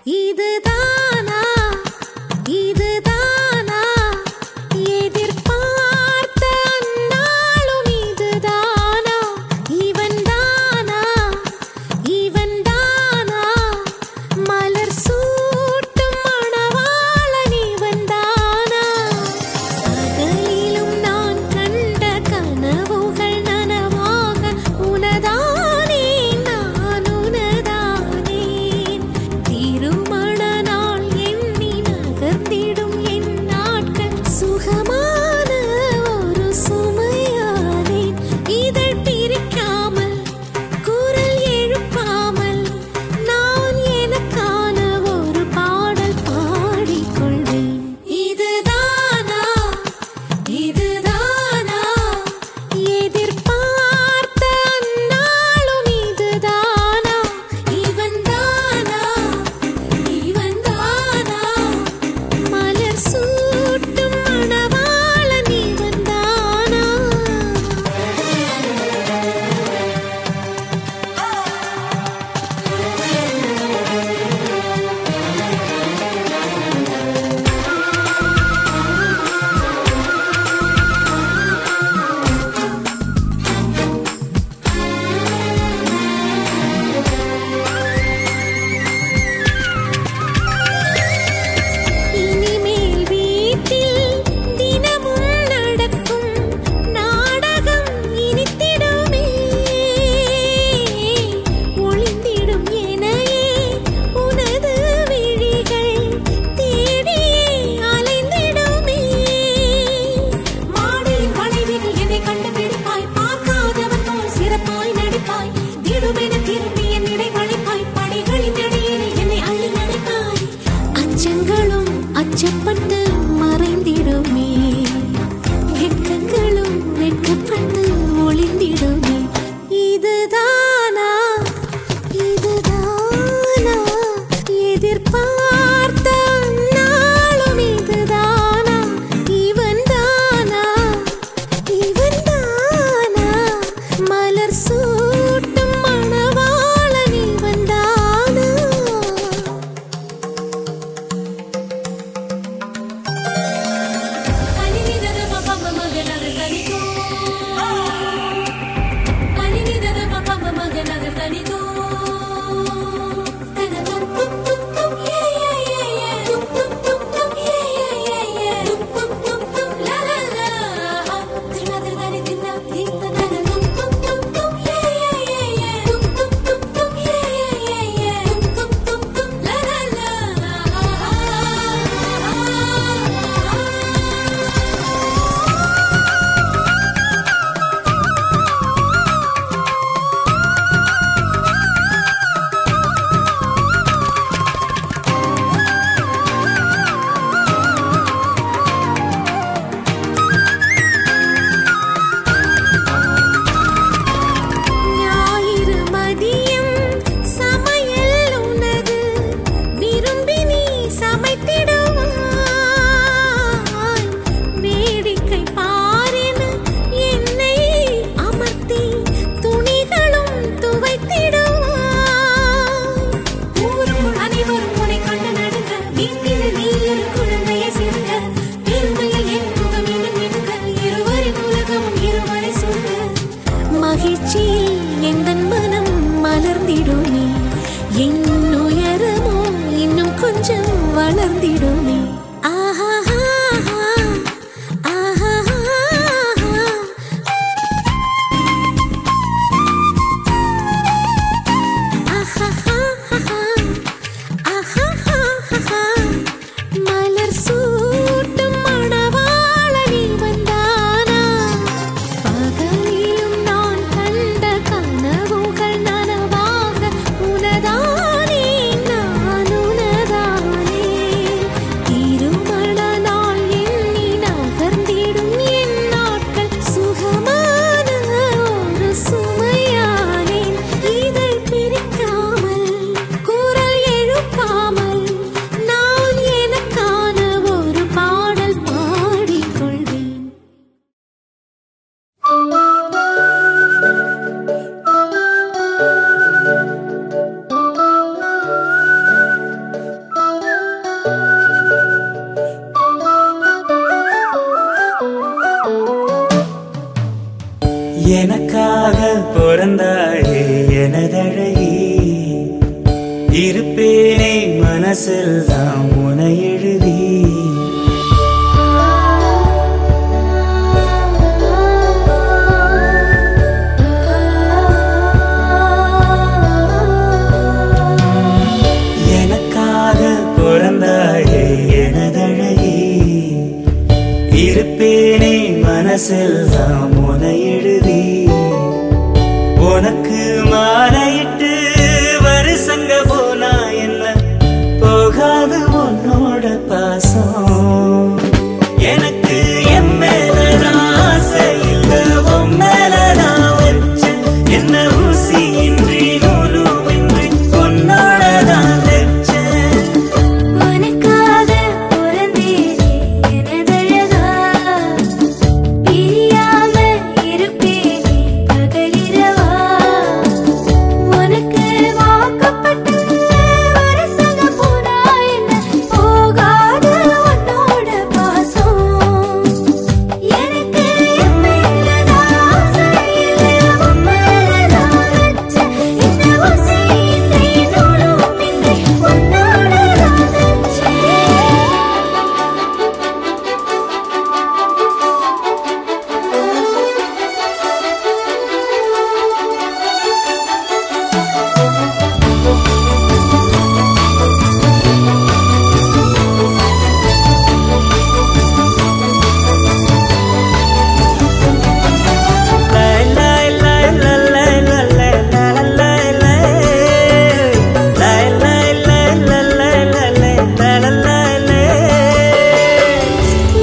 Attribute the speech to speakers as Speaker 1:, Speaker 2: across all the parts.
Speaker 1: இதுதானா இதுதானா எதிர்பார்த்த அந்நாளும் இதுதானா இவன்தானா இவன்தானா மலர் சூட்டும் மணவாளன் இவன்தானா பகலிலும் நான் கண்ட கனவுகள் நனவாக உனதானே நான் உனதானே திருமண நாள் எண்ணி நகர்ந்திடும் என் நாட்கள் சுகமான ஒரு சுமையானேன் இதழ் பிரிக்காமல் குரல் எழுப்பாமல் நான் எனக்கான ஒரு பாடல் பாடிக்கொள்வேன் இதுதானா இதுதானா எதிர்பார்த்த அந்நாளும் இதுதானா இவன்தானா இவன்தானா மலர் சூட்டும் மணவாளன் இவன்தானா இனிமேல் வீட்டில் தினமும் நடக்கும் நாடகம் இனித்திடுமே ஒளிந்திடும் எனையே உனது விழிகள் தேடியே அலைந்திடுமே மாடியின் வளைவில் என்னை கண்டுபிடிப்பாய் பார்க்காதவன் போல் சிறப்பாய் நடிப்பாய் திடுமென திரும்பி என் இடை வளைப்பாய் படிகளின் அடியில் என்னை அள்ளி அணைப்பாய் அச்சங்களும் அச்சப்பட்டு மறைந்திடுமே வெட்கங்களும் வெட்கப்பட்டு ஒளிந்திடுமே இதுதானா இதுதானா எதிர்பார்த்த நாளும் இதுதானா இவன்தானா இவன்தானா மலர் சூட்டும் மணவாளன் இவன்தானா
Speaker 2: மனசெல்லாம் உனை எழுதி எனக்காக பிறந்தாயே எனதழகி இருப்பேனே மனசெல்லாம் உனை எழுதி உனக்கு மாலையிட்டு வருஷங்க போனா என்ன போகாது உன்னோட பாசம் எனக்கு என் மேலதான் ஆசை இல்ல உன் மேலதான் வச்ச என்ன ஊசி இன்றி நூலும் இன்றி உன்னோடதான் வச்ச
Speaker 1: உனக்காக பிறந்தேனே எனதழகா பிரியாம இருப்பேனே பகலிரவா உனக்கு வாக்கப்பட்ட வருஷங்க போனா என்ன போகாது உன்னோட பாசம் எனக்கு என் மேலதான் ஆசை இல்ல உன் மேலதான் வச்ச என்ன ஊசி இன்றி நூலும் இன்றி உன்னோடதான் வச்ச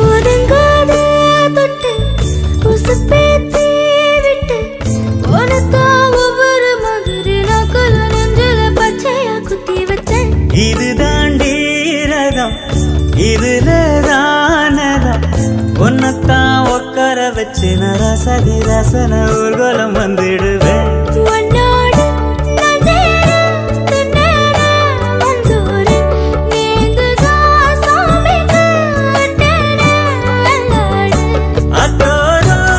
Speaker 1: ஒதுங்காத தொட்டு உசுப்பேத்தி விட்டு உனக்கா ஒவ்வொரு மாதிரி நாக்குல நெஞ்சில பச்சையா குத்தி வச்சேன்
Speaker 2: இது தாண்டி ரகம் இதுல தானதம் உன்னத்தான் உட்கார வச்சு நரசதி ரசன ஊர்வலம் வந்துடுவேன்
Speaker 1: உன்னோடு நான் சேர தின்னேன மஞ்சூரு நீங்குதா சாமிக்கு அட்டேன அல்லாடு
Speaker 2: அத்தோடும்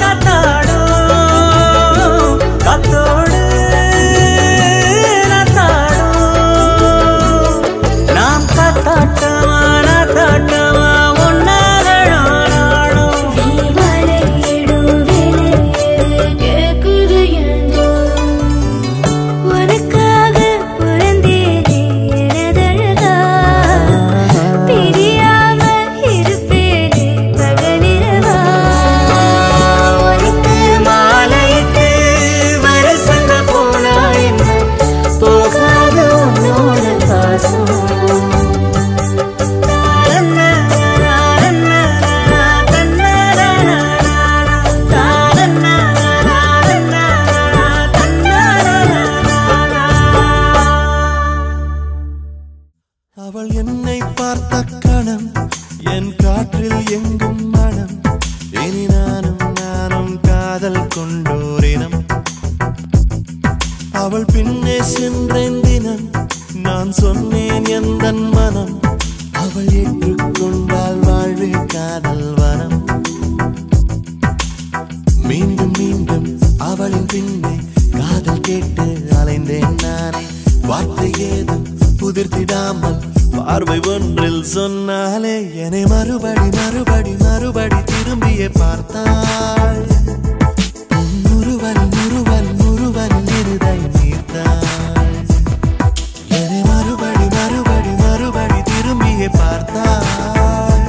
Speaker 2: கத்தாடும் கத்தோடு நத்தாடும் நாம் கத்தாட்டமா நத்தாட்டமா உன்னாலும்
Speaker 1: மலையிடும் விலையேறு கேக்குது என்றோ உனக்காக பிறந்தேனே எனதழகா பிரியாம இருப்பேனே பகலிரவா உனக்கு
Speaker 2: மாலையிட்டு வருஷங்க போனா என்ன போகாது உன்னோட பாசம்
Speaker 3: அவள் என்னை பார்த்த கணம் என் காற்றில் எங்கும் மனம் இனி நானும் காதல் கொண்டோரினம் அவள் பின்னே சென்றேன் தினம் நான் சொன்னேன் எந்தன் மனம் அவள் ஏற்றுக்கொண்டால் வாழ்வு காதல் வனம் மீண்டும் மீண்டும் அவளின் பின்னே காதல் கேட்டு அலைந்தேன் நானே வார்த்தை ஏதும் புதிர்த்திடாமல் பார்வை ஒன்றில் சொன்னாலே என்னை மறுபடி மறுபடி மறுபடி திரும்பியே பார்த்தாள் முருவல் முருவல் முருவல் இருதை நீர்த்தாள் என்னை மறுபடி மறுபடி மறுபடி திரும்பியே பார்த்தாள்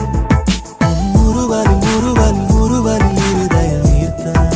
Speaker 3: முருவல் முருவல் முருவல் இருதை நீர்த்தாள்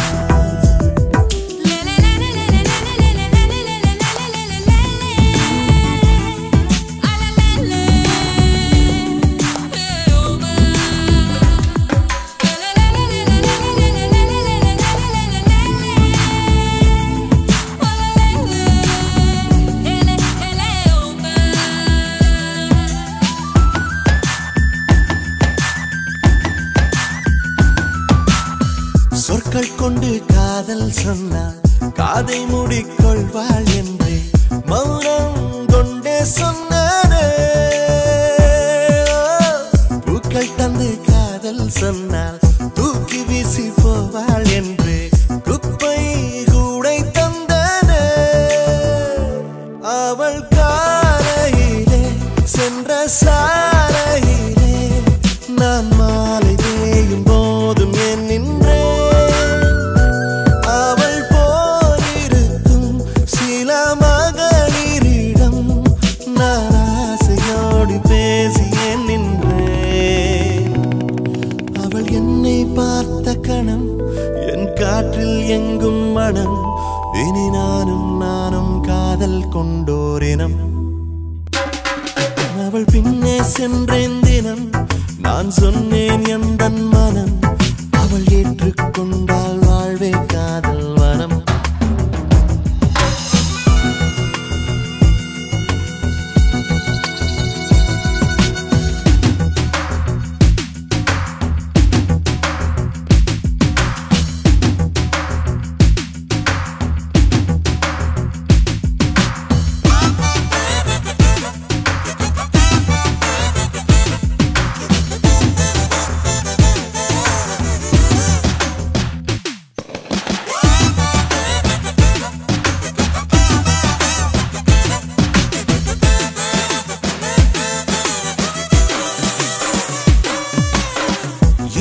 Speaker 3: சொற்கள் கொண்டு காதல் சொன்னாள் காதை மூடிக்கொள்வாள் என்றே மௌனம் கொண்டே சொன்னானே பூக்கள் தந்து காதல் சொன்னாள் தூக்கி வீசி போவாள் என்றே குப்பை கூடை தந்தானே அவள் காரை சாலையிலே நான் மாலை தேயும் போதும் என் நின்றேன். அவள் போலிருக்கும் சில மகளிரிடம் நான் ஆசையோடு பேசியே நின்றேன். அவள் என்னை பார்த்த கணம் என் காற்றில் எங்கும் மனம். இனி நானும் காதல் கொண்டோரினம். அவள் பின்னே சென்றேன் தினம். நான் சொன்னேன் எந்தன் மனம். அவள் ஏற்றுக்கொண்டால் வாழ்வே காதல் வனம்.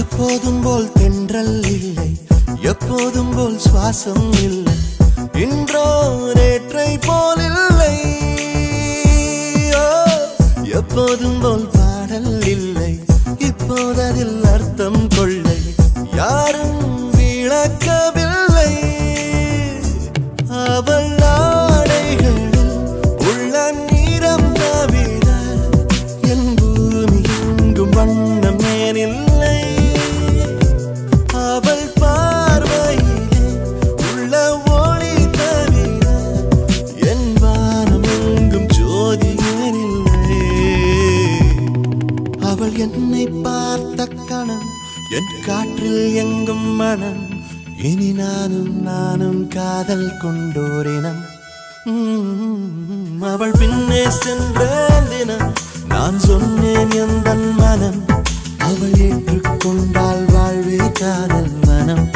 Speaker 3: எப்போதும் போல் தென்றல் இல்லை, எப்போதும் போல் சுவாசம் இல்லை. இன்றோ நேற்றை போல் இல்லை. எப்போதும் போல் பாடல் இல்லை, இப்போததில் அர்த்தம் கொள்ளை. யாரும் விளக்கவில்லை. அவள் ஆடைகளில் உள்ள நிறம் தவிர என் பூமி எங்கும் வண்ணம் ஏனில்லை. அவள் பார்வையிலே உள்ள ஒளி தவிர என் வானம் எங்கும் ஜோதி ஏனில்லை. அவள் என்னை பார்த்த கணம் என் காற்றில் எங்கும் மனம். இனி நானும் காதல் கொண்டோரினம். அவள் பின்னே சென்ற தினம் நான் சொன்னேன் எந்தன் மனம். அவள் ஏற்றுக்கொண்டால் வாழ்வே காதல் மனம்.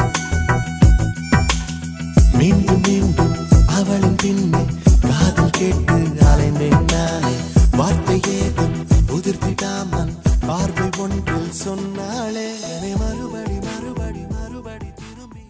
Speaker 3: மீண்டும் மீண்டும் அவளின் பின்னே காதல் கேட்டு அலைந்தேன் நானே. வார்த்தை ஏதும் உதிர்த்திடாமல் பார்வை ஒன்றில் சொன்னாளே. என்னை மறுபடி மறுபடி மறுபடி திரும்பி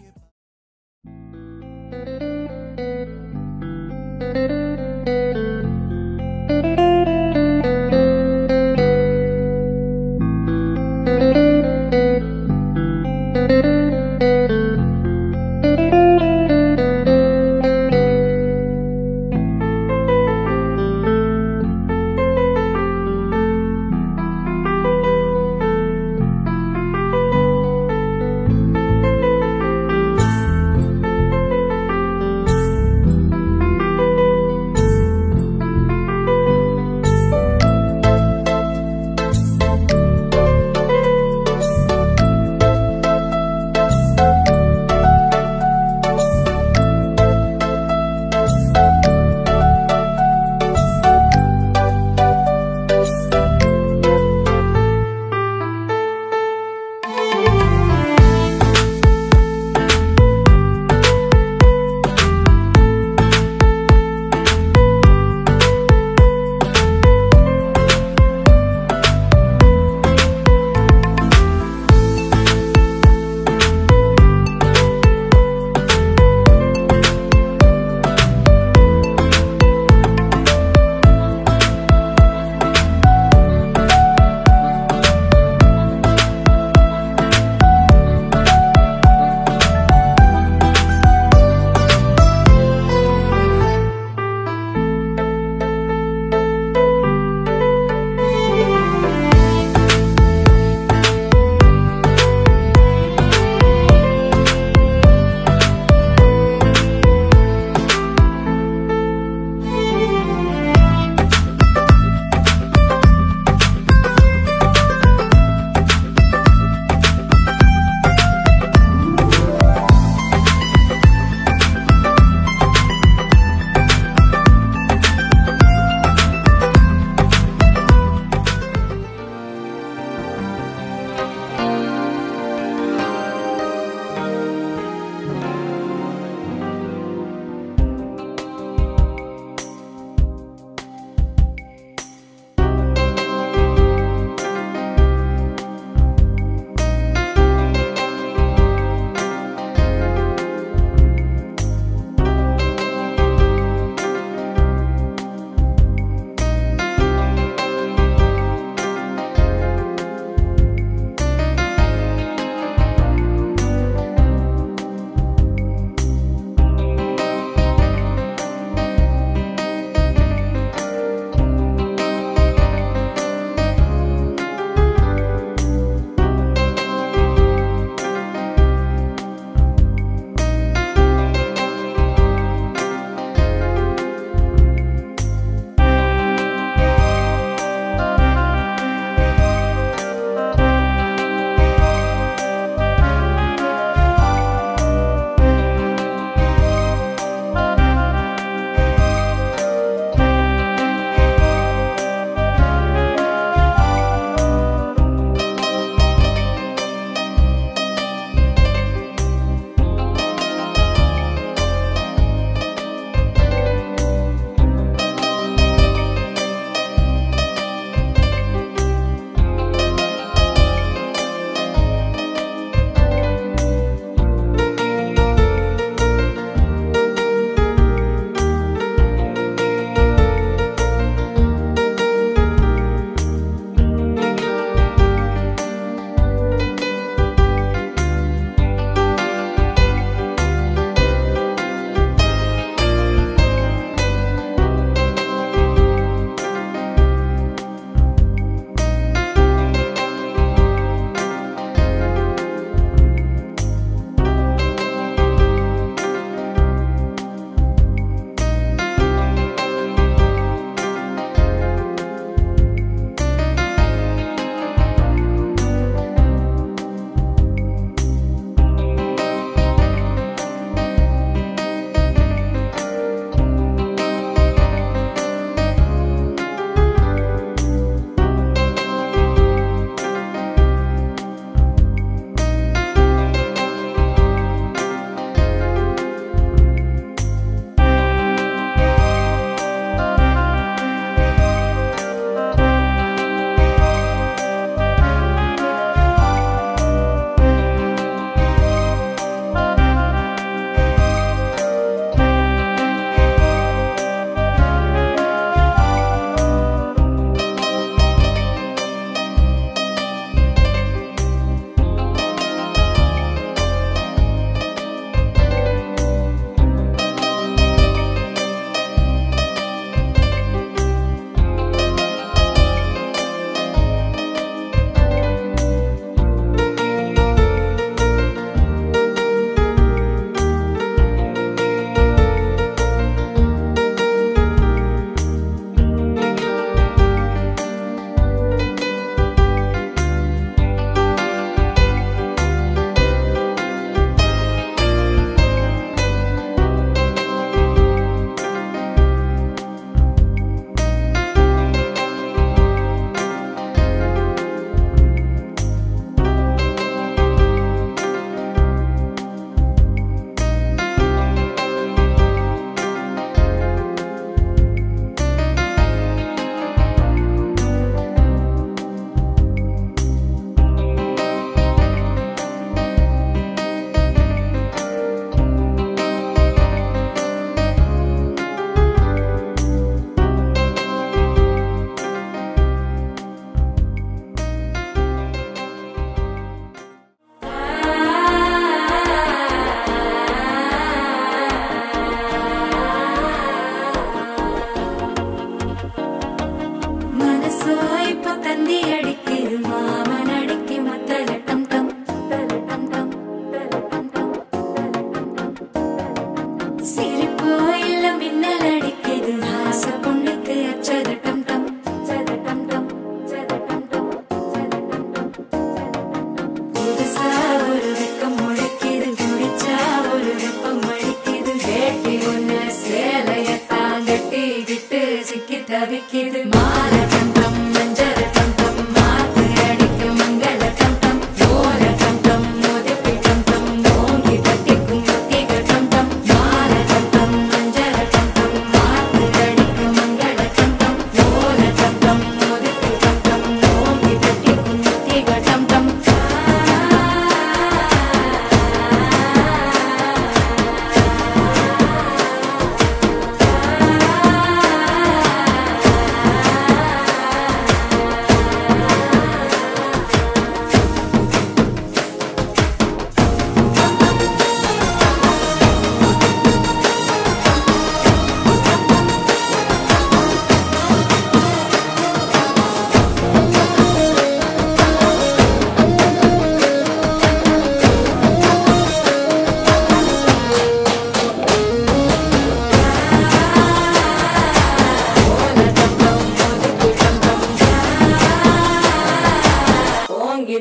Speaker 1: தவிக்குது மாற டம் டம் மஞ்சர டம் டம் மாத்து அடிக்கும் மங்கள டம் டம் ஓர டம் டம் மோதிப்பி டம் டம் ஓங்கி தட்டிக்கும் முத்திக டம் டம் மாற டம் டம் மஞ்சர டம் டம் மாத்து அடிக்கும் மங்கள டம் டம் ஓர டம் டம் மோதிப்பி டம் டம் ஓங்கி தட்டிக்கும் முத்திக டம் டம்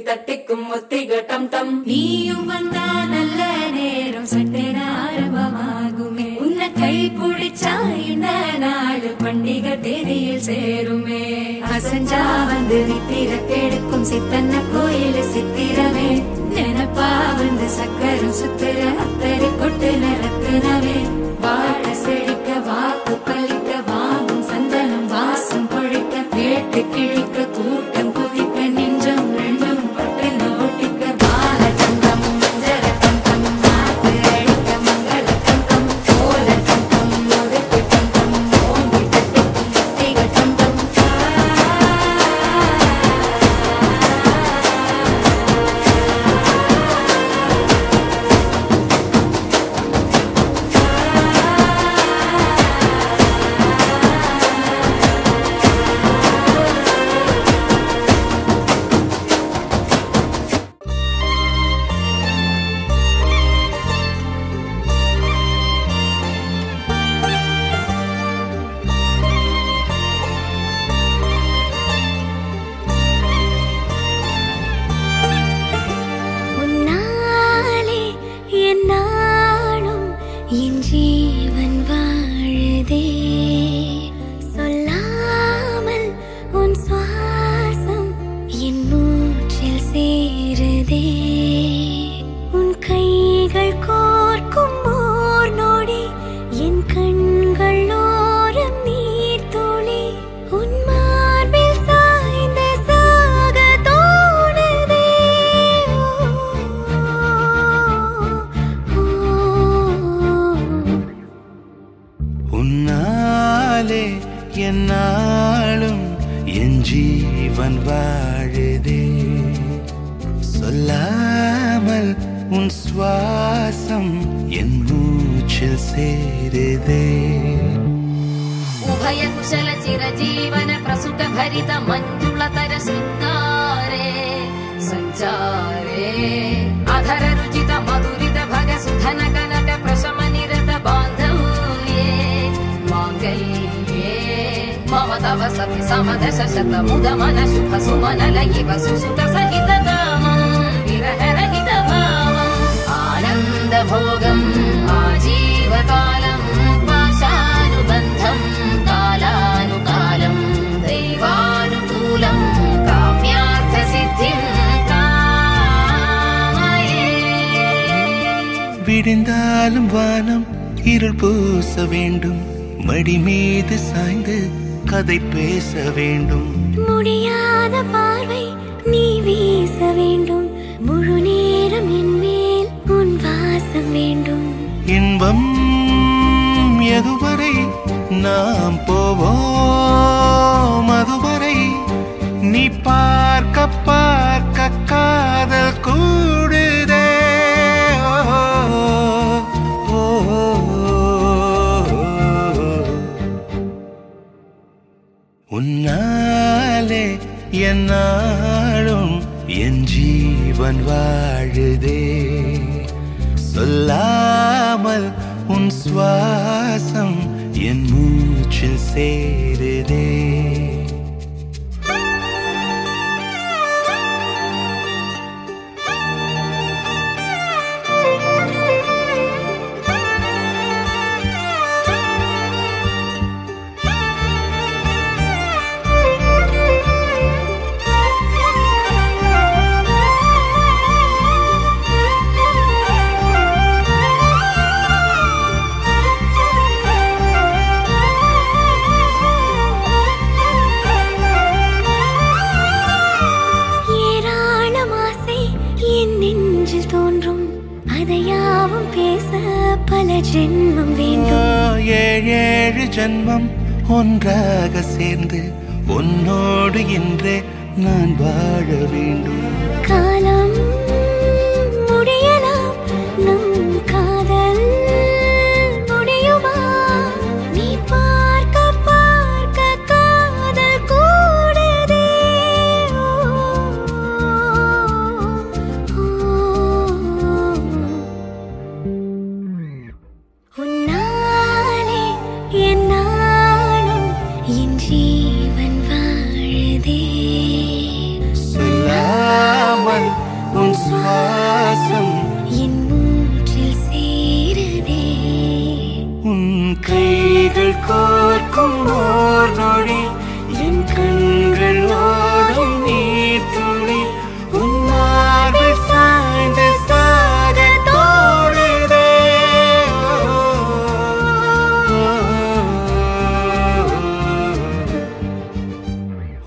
Speaker 1: தட்டிக்கும் முத்திக டம் டம் நீயும் வந்தா நல்ல நேரம் சட்டென ஆரம்பமாகுமே உன்னை கை பிடிச்சா இந்த நாடு பண்டிகை தேதியில் சேருமே அசஞ்சா வந்து நித்திர கெடுக்கும் சித்தன்ன கோயில் சித்திரமே நினப்பா வந்து சக்கரம் சுத்திர அத்தரை கொட்டு நிறத்துனவே வாழ செழிக்க வாக்கு பலிக்க வாங்கும் சந்தனம் வாசம் பொழிக்க கேட்டு கிழிக்க கூட்டம் குதிக்க நெஞ்சம் ரெண்டும் பட்டின ஒட்டிக்க பால தந்தம் மஞ்சர தந்தம் மாத்து அடிக்க மங்கள தந்தம் கோல தந்தம் முதுக்கு தந்தம் ஓங்கி தட்டிக்கும் முத்திக தந்தம்
Speaker 4: உன்னாலே என் நாளும் என் ஜீவன் வாழுதே சொல்லாமல் உன் சுவாசம் என் மூச்சில் சேருதே உன் கைகள் கோர்க்கும் ஓர் நொடி என் கண்கள் ஓரம் நீர் துளி உன் மார்பில் சாய்ந்த சாக தோணுதே
Speaker 3: உன்னாலே என்னாலும் என் ஜீவன் வாழுதே சொல்லாமல் உன் சுவாசம் என் மூச்சில் சேருதே
Speaker 1: उभय कुशल चिरजीवन प्रसुत भरित मंजुलतर शृंगारे संचारे अधर रुचित मधुरित भग सुधन कनक प्रशम निरत बांधव्ये मांगल्ये मम तव सति समदश शत मुद मन शुभ सुमन लयिव सुसुत सहित दामं विरह रहित भावं आनंद भोगं आजीवकालं पाशानुबन्धं कालानुकालं दैवानुकूलं काम्यार्थ सिद्धिं कामये
Speaker 3: விடிந்தாலும் வானம் இருள் பூச வேண்டும் மடி மீது சாய்ந்து கதை பேச வேண்டும்
Speaker 4: முடியாத பார்வை நீ வீச வேண்டும் முழு நேரம் என் மேல் உன் வாசம் வேண்டும்
Speaker 3: இன்பம் எதுவரை நாம் போவோம் அதுவரை நீ பார்க்க பார்க்க காதல் கூடுதே ஓ, ஓ, உன்னாலே என்னாலும் என் ஜீவன் வாழுதே சொல்லாமல் உன் சுவாசம் என் மூச்சில் சேருதே
Speaker 4: ஜென்மம் வேண்டும்.
Speaker 3: ஏழேழு ஜென்மம் ஒன்றாக சேர்ந்து உன்னோடு இன்றே நான் வாழ வேண்டும்.
Speaker 4: காலம் முடியலாம், நம் காதல் முடியுமா? நீ பார்க்க பார்க்க காதல் கூடுதே. உன்னாலே என் நாளும் என் ஜீவன் வாழுதே.
Speaker 3: சொல்லாமல் உன் சுவாசம்
Speaker 4: என் மூச்சில் சேருதே.
Speaker 3: உன் கைகள் கோர்க்கும் ஓர் நொடி என் கண்கள் ஓடும் நீர் துளி உன் மார்பில் சாய்ந்து சாக தோடுதே.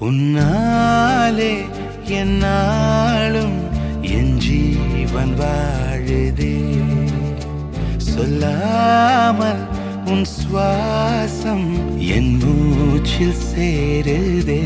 Speaker 3: உன்னாலே என் நாளும் என் ஜீவன் வாழுதே. சொல்லாமல் உன் சுவாசம் என் மூச்சில் சேருதே.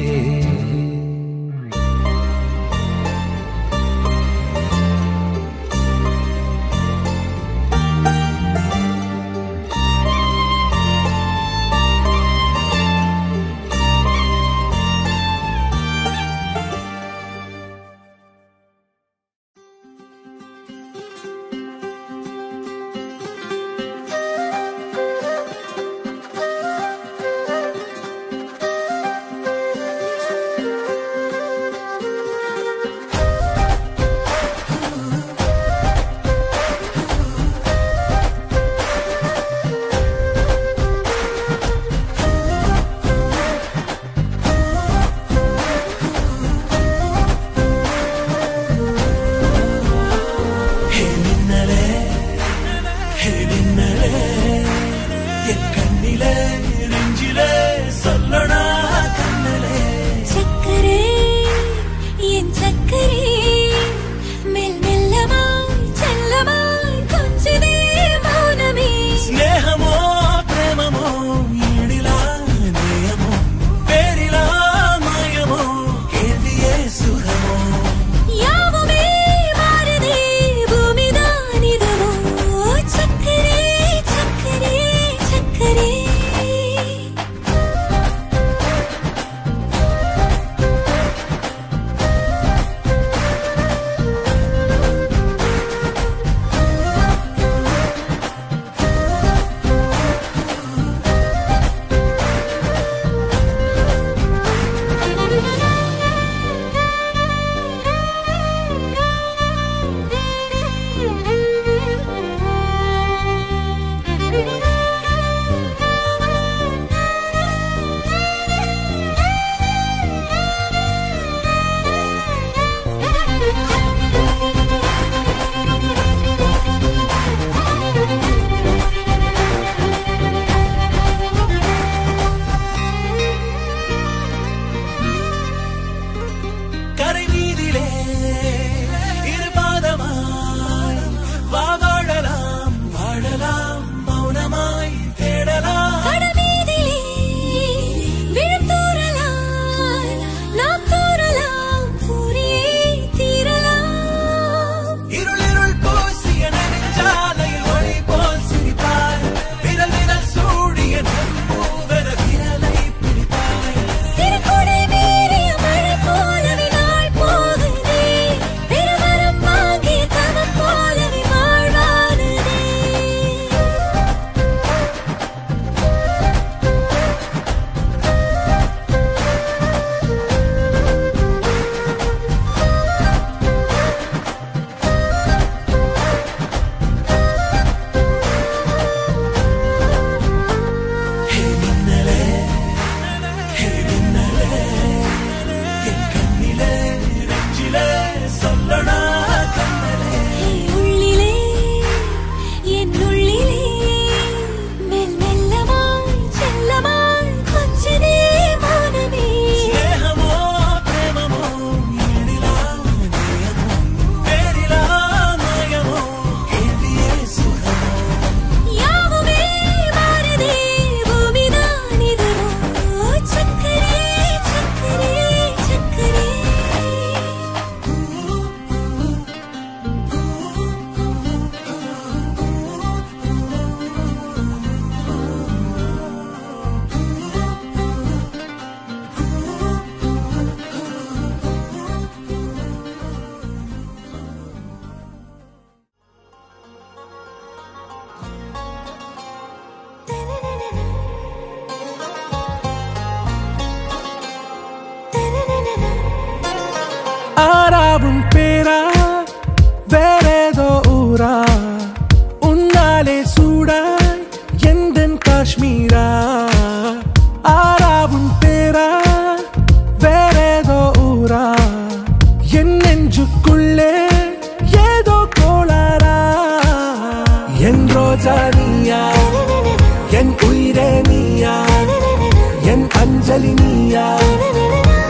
Speaker 5: அஞ்சலி நீயா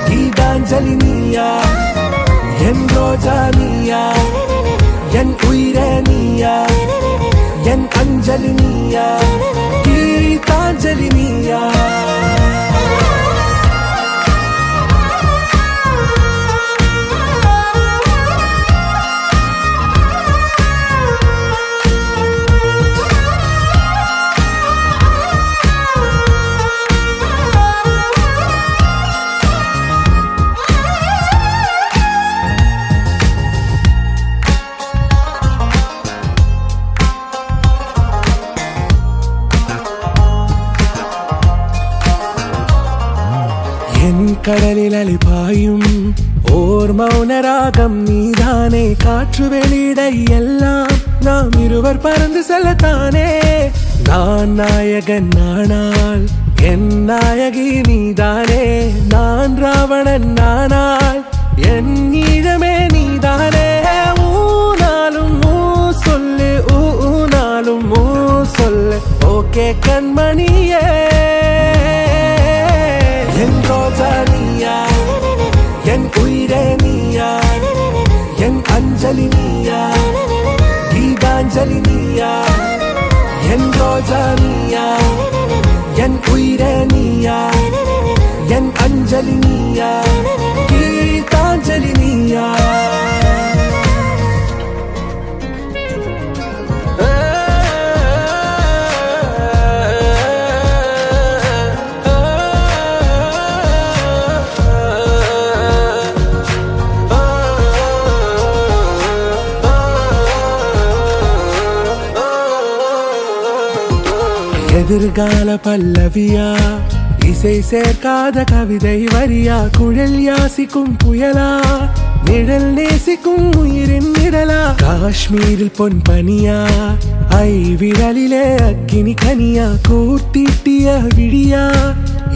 Speaker 5: கீதாஞ்சலி நீயா என் ரோஜா நீயா என் உயிரே நீயா என் அஞ்சலி நீயா கீதாஞ்சலி நீயா கடலில் அலிபாயும் ஓர் மௌனராகம் நீதானே காற்று வெளியிட எல்லாம் நாம் இருவர் பறந்து செல்லத்தானே நான் நாயகன் நானால் என் நாயகி நீதானே நான் ராவணன் நானால் என் ஈழமே நீதானே ஊனாலும் ஊ சொல்லு ஊனாலும் ஊ சொல்லு ஓகே கண்மணியே என் ரோஜா நீயா என் உயிரே நீயா என் அஞ்சலி நீயா கீதாஞ்சலி நீயா என் ரோஜா நீயா என் உயிரே நீயா என் அஞ்சலி நீயா கீதாஞ்சலி நீயா எதிர்கால பல்லவியா இசை சேர்க்காத கவிதை வரியா குழல் யாசிக்கும் புயலா நிழல் நேசிக்கும் உயிரின் நிழலா காஷ்மீரில் பொன் பனியா ஐ விரலிலே அக்கினி கனியா கூர்த்தீட்டிய விழியா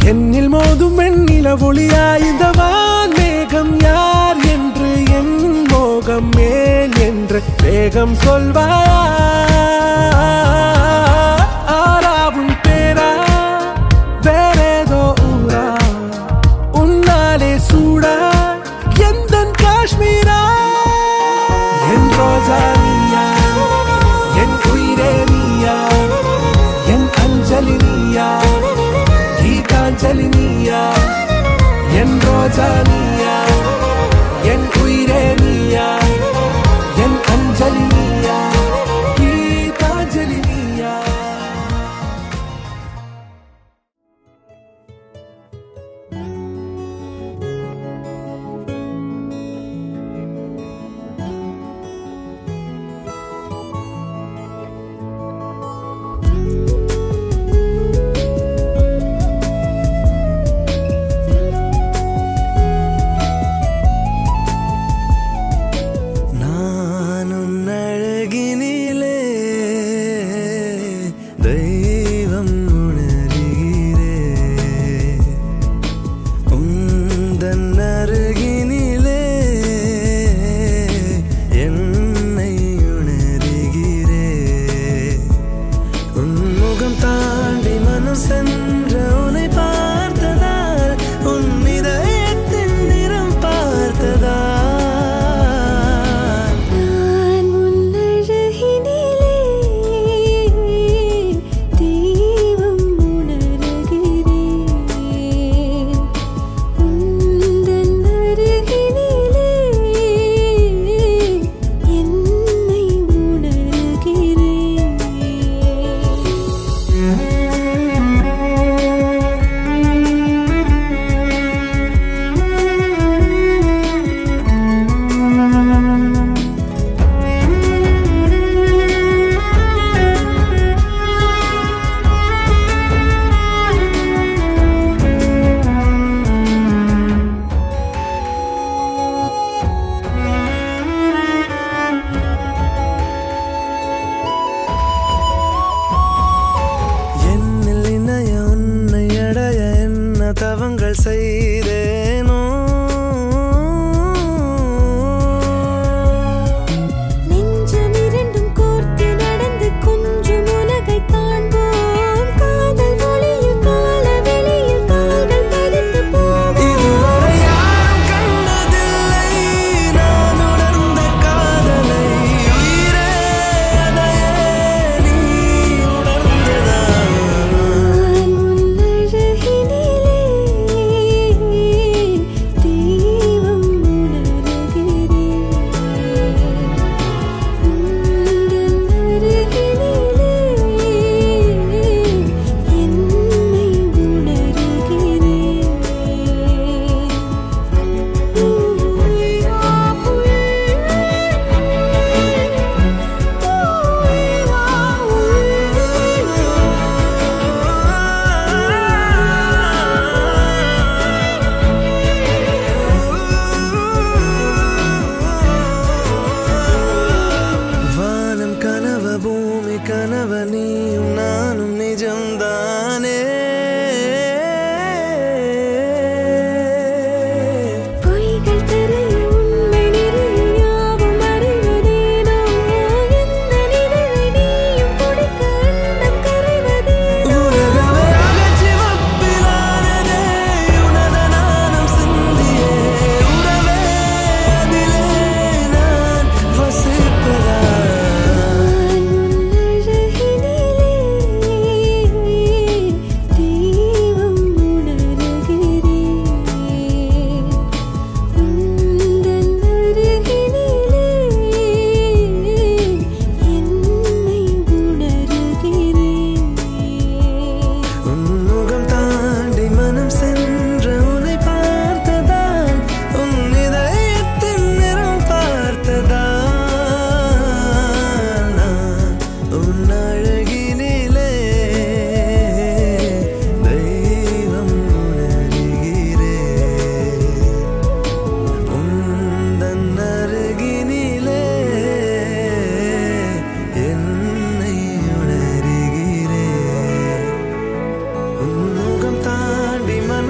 Speaker 5: என்னில் மோதும் வெண்ணில ஒளியா இந்த வான் மேகம் யார் என்று என் மோகம் மேல் என்று வேகம் சொல்வாயா ஆராவும் பேரா வேறேதோ ஊரா உன்னாலே சூடா எந்தன் காஷ்மீரா என் ரோஜா நீயா என் உயிரே நீயா என் அஞ்சலி நீயா கீதாஞ்சலி நீயா என் ரோஜா நீயா என் உயிரே நீயா என் அஞ்சலி நீயா கீதாஞ்சலி நீயா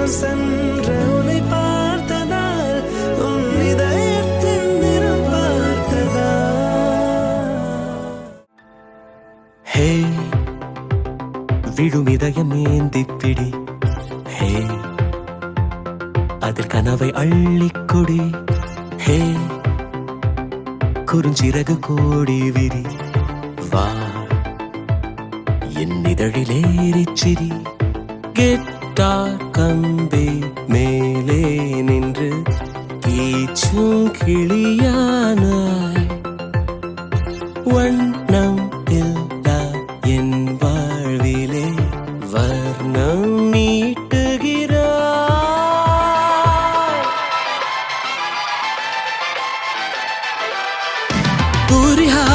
Speaker 5: மனம் சென்ற உன்னை பார்த்ததால் உன் இதயத்தின் நிறம் பார்த்ததா.
Speaker 6: ஹே விழும் இதயம் ஏந்தி பிடி, ஹே அதில் கனவை அள்ளிக்கொடி, ஹே குறுஞ்சிறகு கோடி விரி, வா என் இதழிலேறிச்சிரி. கிட்டார் கம்பி மேலே நின்று கீச்சும் கிளியானாய், வண்ணம் இல்லா என் வாழ்விலே வர்ணம் நீட்டுகிறாய். தூரிகா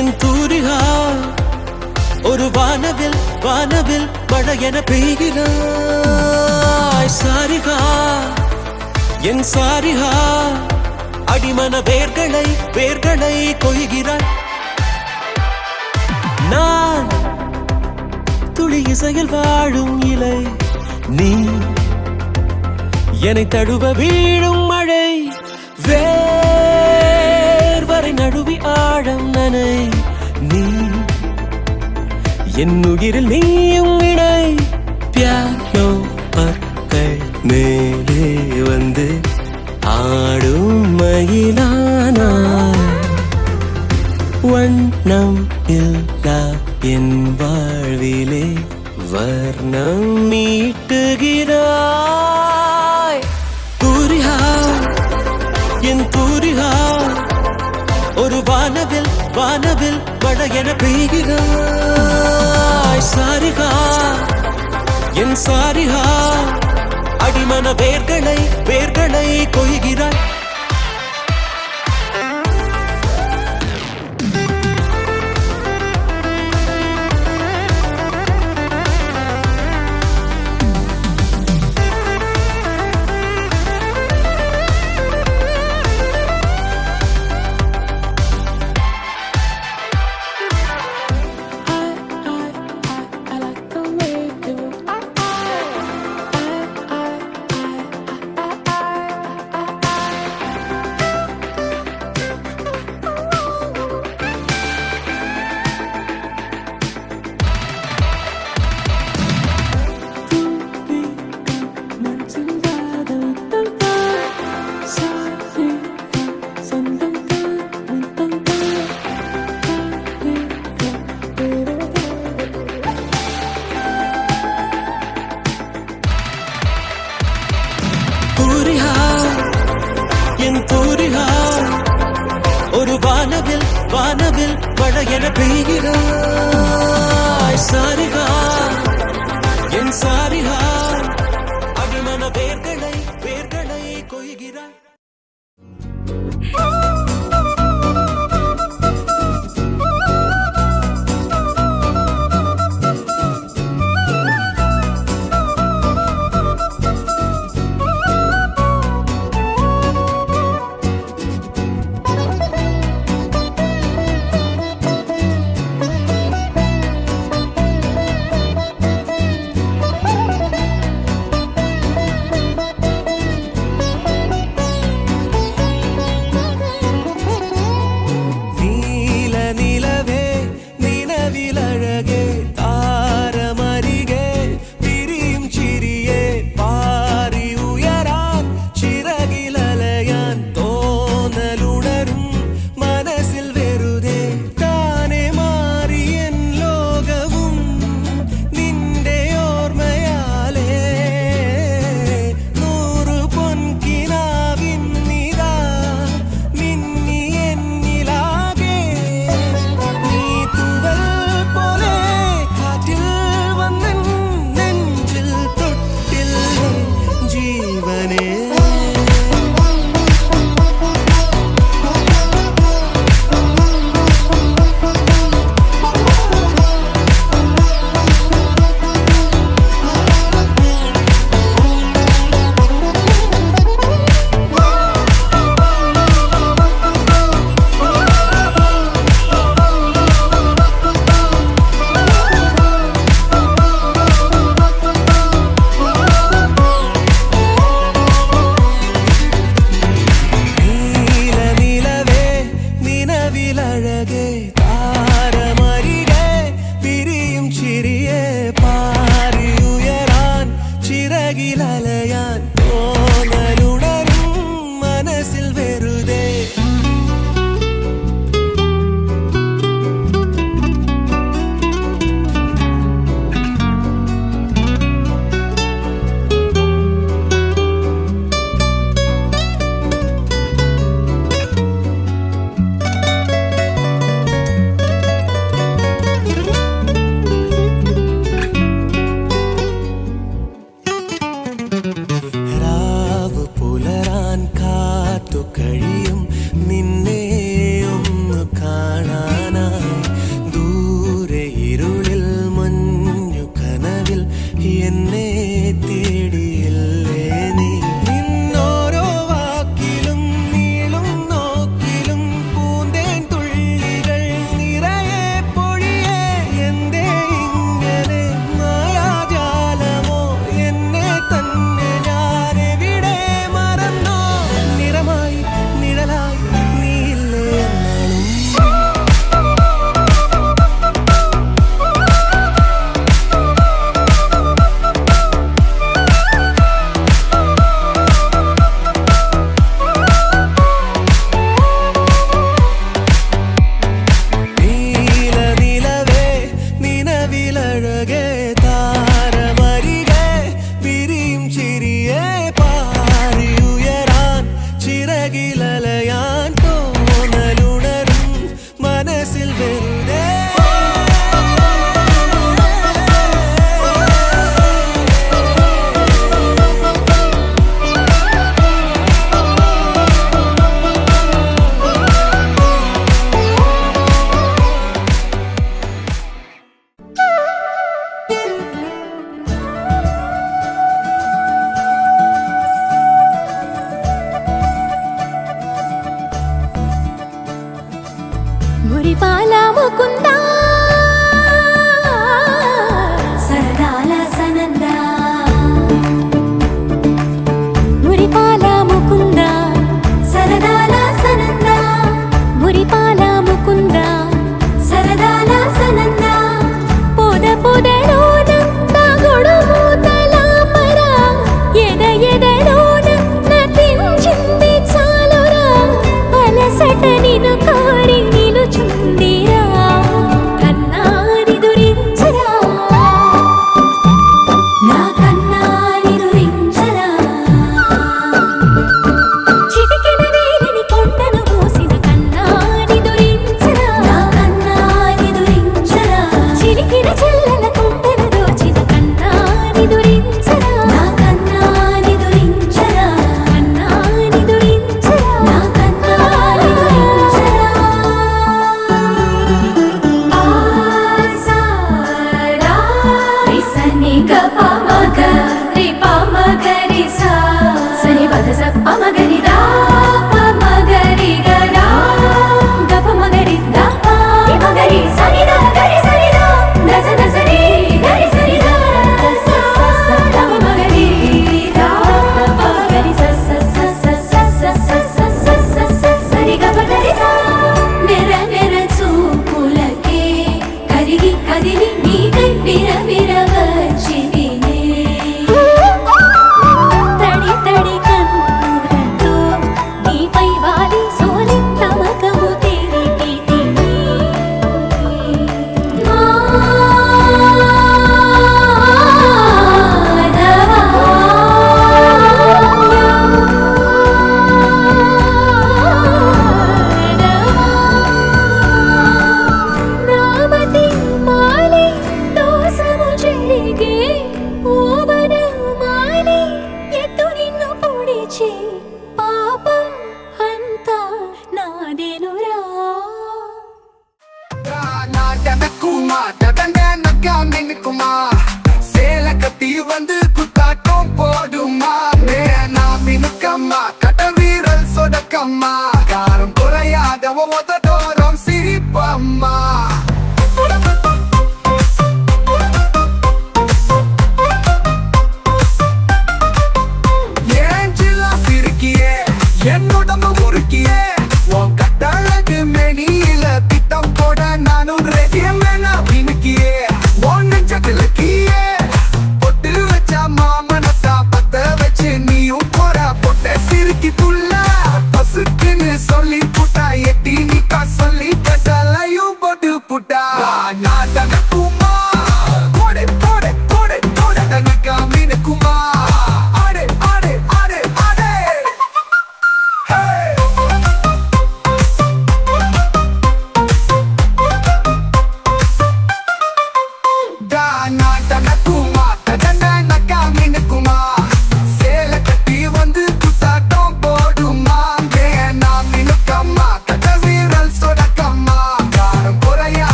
Speaker 6: என் தூரிகா, ஒரு வானவில் வானவில் மழை என பெய்கிறாய். சாரிகா என் சாரிகா, அடிமன வேர்களை வேர்களை கொய்கிறாய். நான் துளி இசையில் வாழும் இலை, நீ என்னை தழுவ வீழும் மழை. வேர்வரை நடுவி ஆழம் நனை, நீ என் உயிரில் நீயும் இணை. பியானோ பற்கள் மேலே வந்து ஆடும் மயிலானாய், வண்ணம் இல்லா என் வாழ்விலே வர்ணம் மீட்டுகிறாய். தூரிகா என் தூரிகா, ஒரு வானவில் வானவில் மழை என பெய்கிறாய். சாரிகா என் சாரிகா, அடிமன வேர்களை வேர்களை கொய்கிறாய். ஒரு வானவில் வானவில் மழை என பெய்கிறாய். சாரிகா என் சாரிகா, அடிமன வேர்களை வேர்களை கொய்கிறாய்.
Speaker 5: എന്നെ തേടിയല്ലേ നീ നിന്നോരോ വാക്കിലും നീളും നോക്കിലും പൂന്തേൻ തുള്ളികൾ നിറയെ പൊഴിയേ എന്തേ ഇങ്ങനെ മായാജാലമോ എന്നെ തന്നെ ഞാനെവിടെ മറന്നോ നിറമായി നിഴലായി നീയില്ലേ എന്നാലും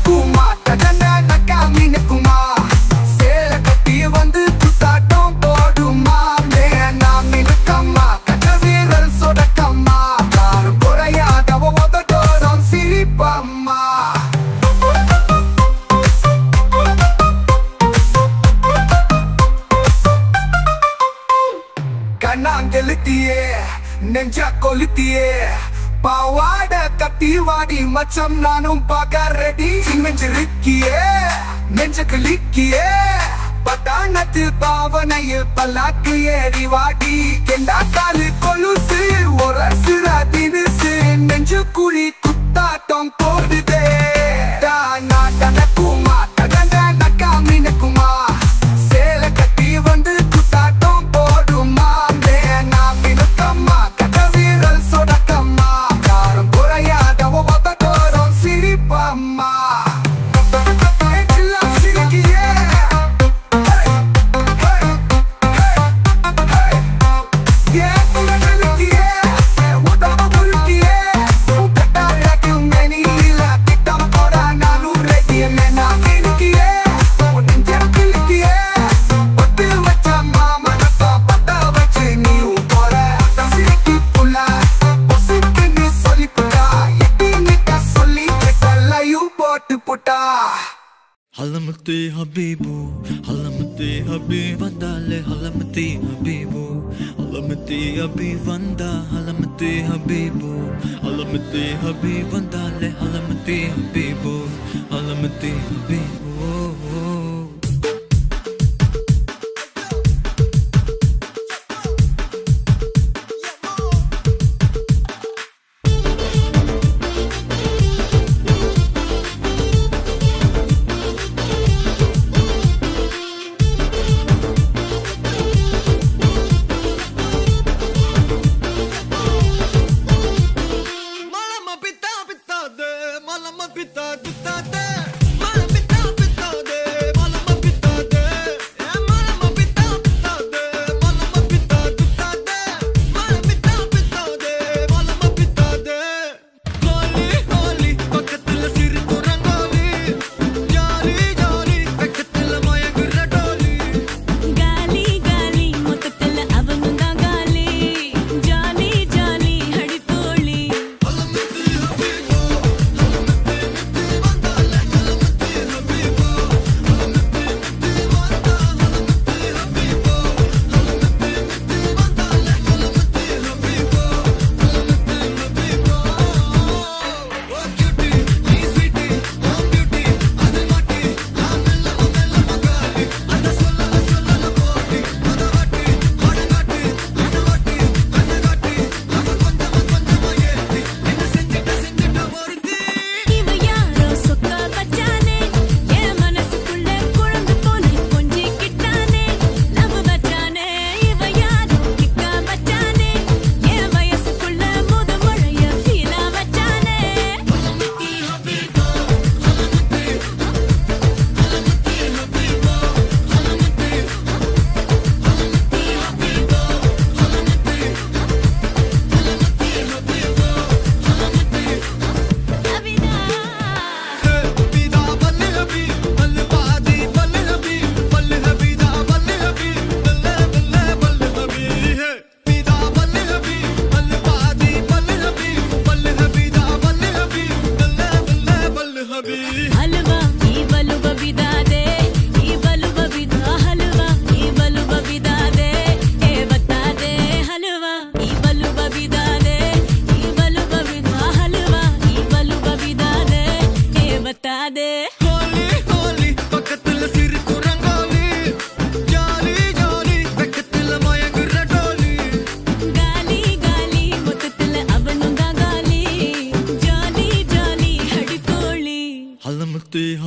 Speaker 5: நடக்குமா தடன நக்கா மீனுக்குமா சேல கட்டி வந்து குத்தாட்டம் போடுமா மேனா மீனுக்கம்மா கட்ட வீரல் சொடக்கம்மா காரும் குறையாதவ உதட்டோரம் சிரிப்பம்மா கண்ணாங்கெழுத்தியே நெஞ்ச கொளுத்தியே பாவாட கட்டி வாடி மச்சம் நானும் பார்க்க ரெடி நெஞ்சிருக்கியே நெஞ்ச கிளிக்கியே பட்டாணத்து பாவனையில் பல்லாக்கு ஏறி வாடி கெண்டா காலு கொலுசு ஒரு சிற தினுசு நெஞ்சு குழி குத்தாட்டம் போடுதே நடக்குமா தகந்த நக்கா மீனுக்குமா சேல கட்டி வந்து குத்தாட்டம் போடுமா மேனா மீனுக்கம்மா கட்ட வீரல் சொடக்கம்மா காரம் குறையாதவ உதட்டோரம் சிரிப்பம்மா
Speaker 6: Halamati Habibu, Halamati Habib Vandale, Halamati Habibu, Halamati Habib Vanda, Halamati Habibu, Halamati Habib Vandale, Halamati Habibu, Halamati Habibu.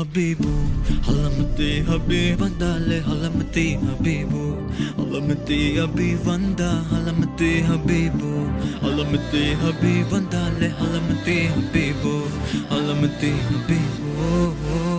Speaker 6: Habibu, Halamati Habib Vandale, Halamati Habibu, Halamati Habib Vanda, Halamati Habibu, Halamati Habib Vandale, Halamati Habibu, Halamati Habibu.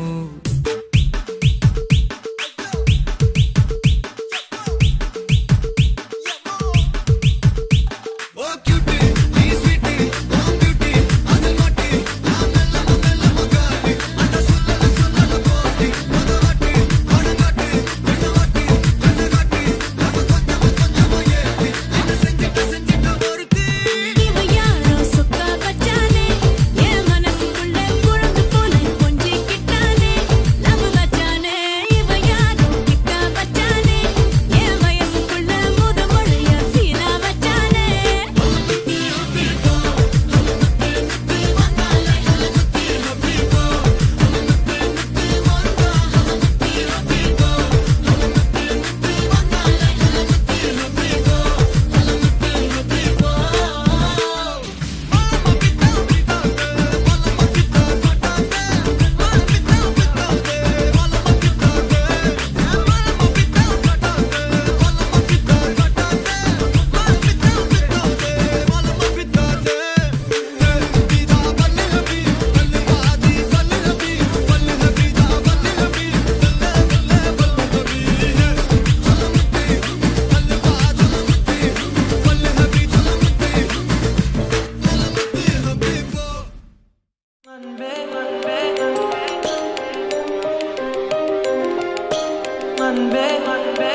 Speaker 2: அன்பே அன்பே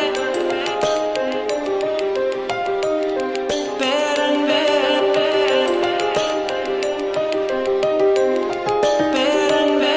Speaker 2: பேரன்பே பேரன்பே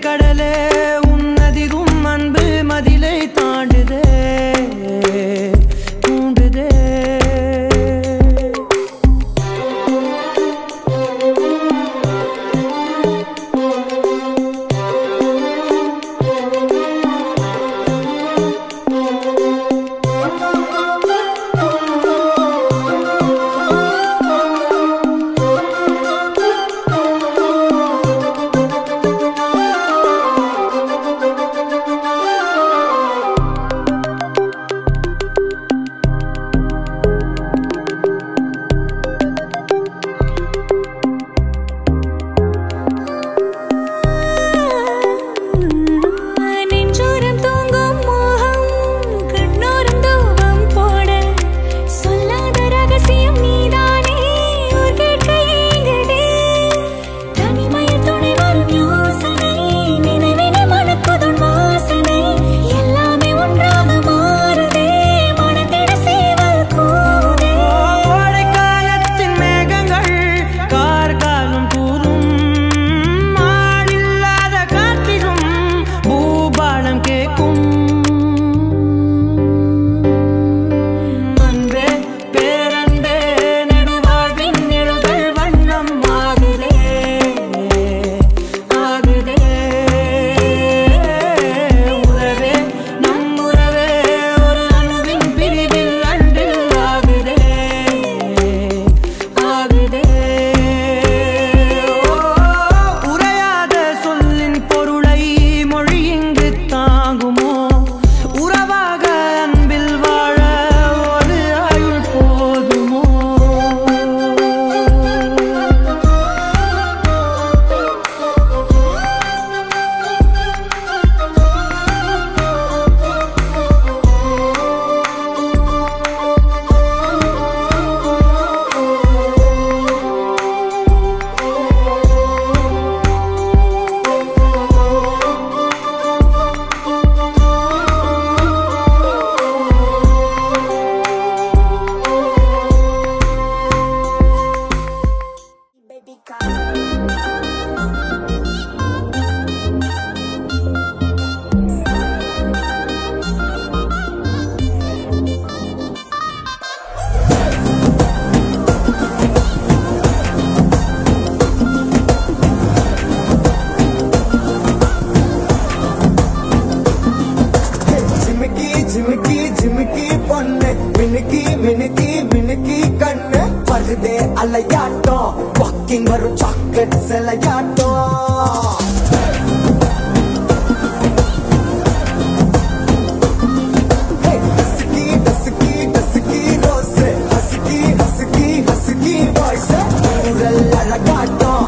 Speaker 2: கடலே உன்னதிரும் அன்பு மதிலை தாண்டுதே தூண்டுதே
Speaker 5: அலையாட்டம் walking வரும் சாக்லேட் செலையாட்டம் husky husky husky rose husky husky husky voice ஊரல் அழகாட்டம்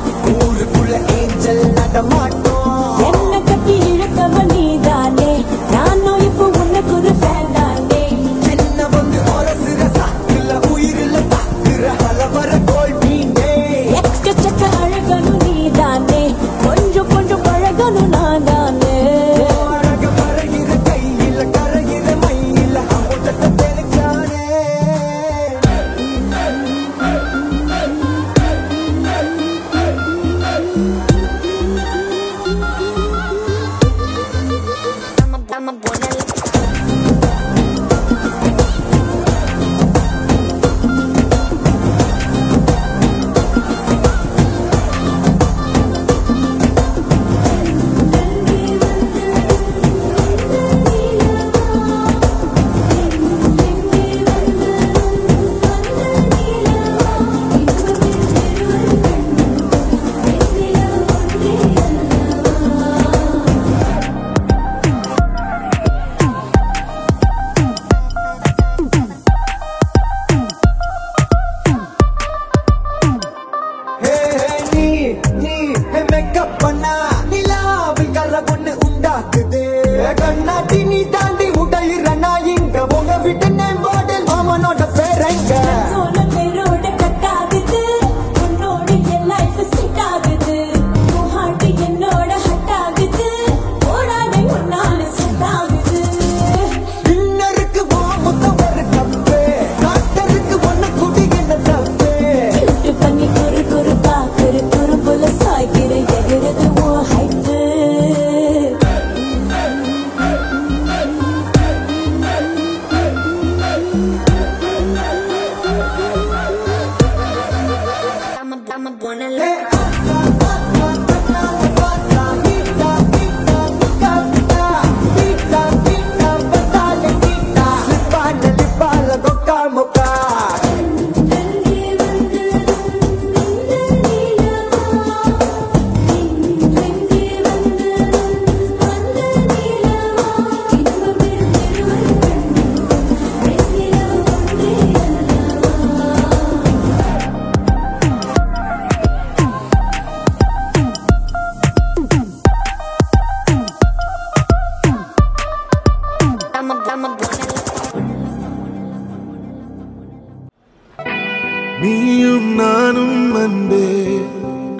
Speaker 7: நீயும் நானும் அன்பே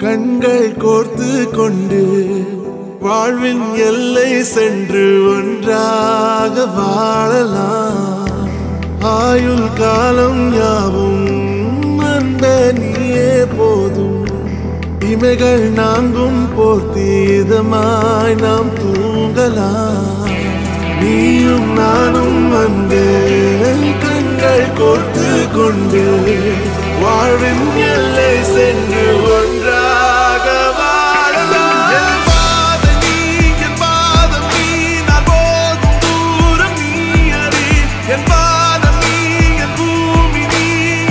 Speaker 7: கண்கள் கோர்த்து கொண்டு வாழ்வின் எல்லை சென்று ஒன்றாக வாழலாம். ஆயுள் காலம் யாவும் அன்பே நீயே போதும். இமைகள் நான்கும் போர்த்தி இதமாய் நாம் தூங்கலாம். நீயும் நானும் அன்பே கண்கள் கோர்த்து கொண்டு வாழ்வின் எல்லை சென்று ஒன்றாக வாழலாம். என் பாதம் நீ, என் பாதம் நீ, நான் போகும் தூரம் நீ அறி. என் பாதம் நீ, என் பூமி நீ,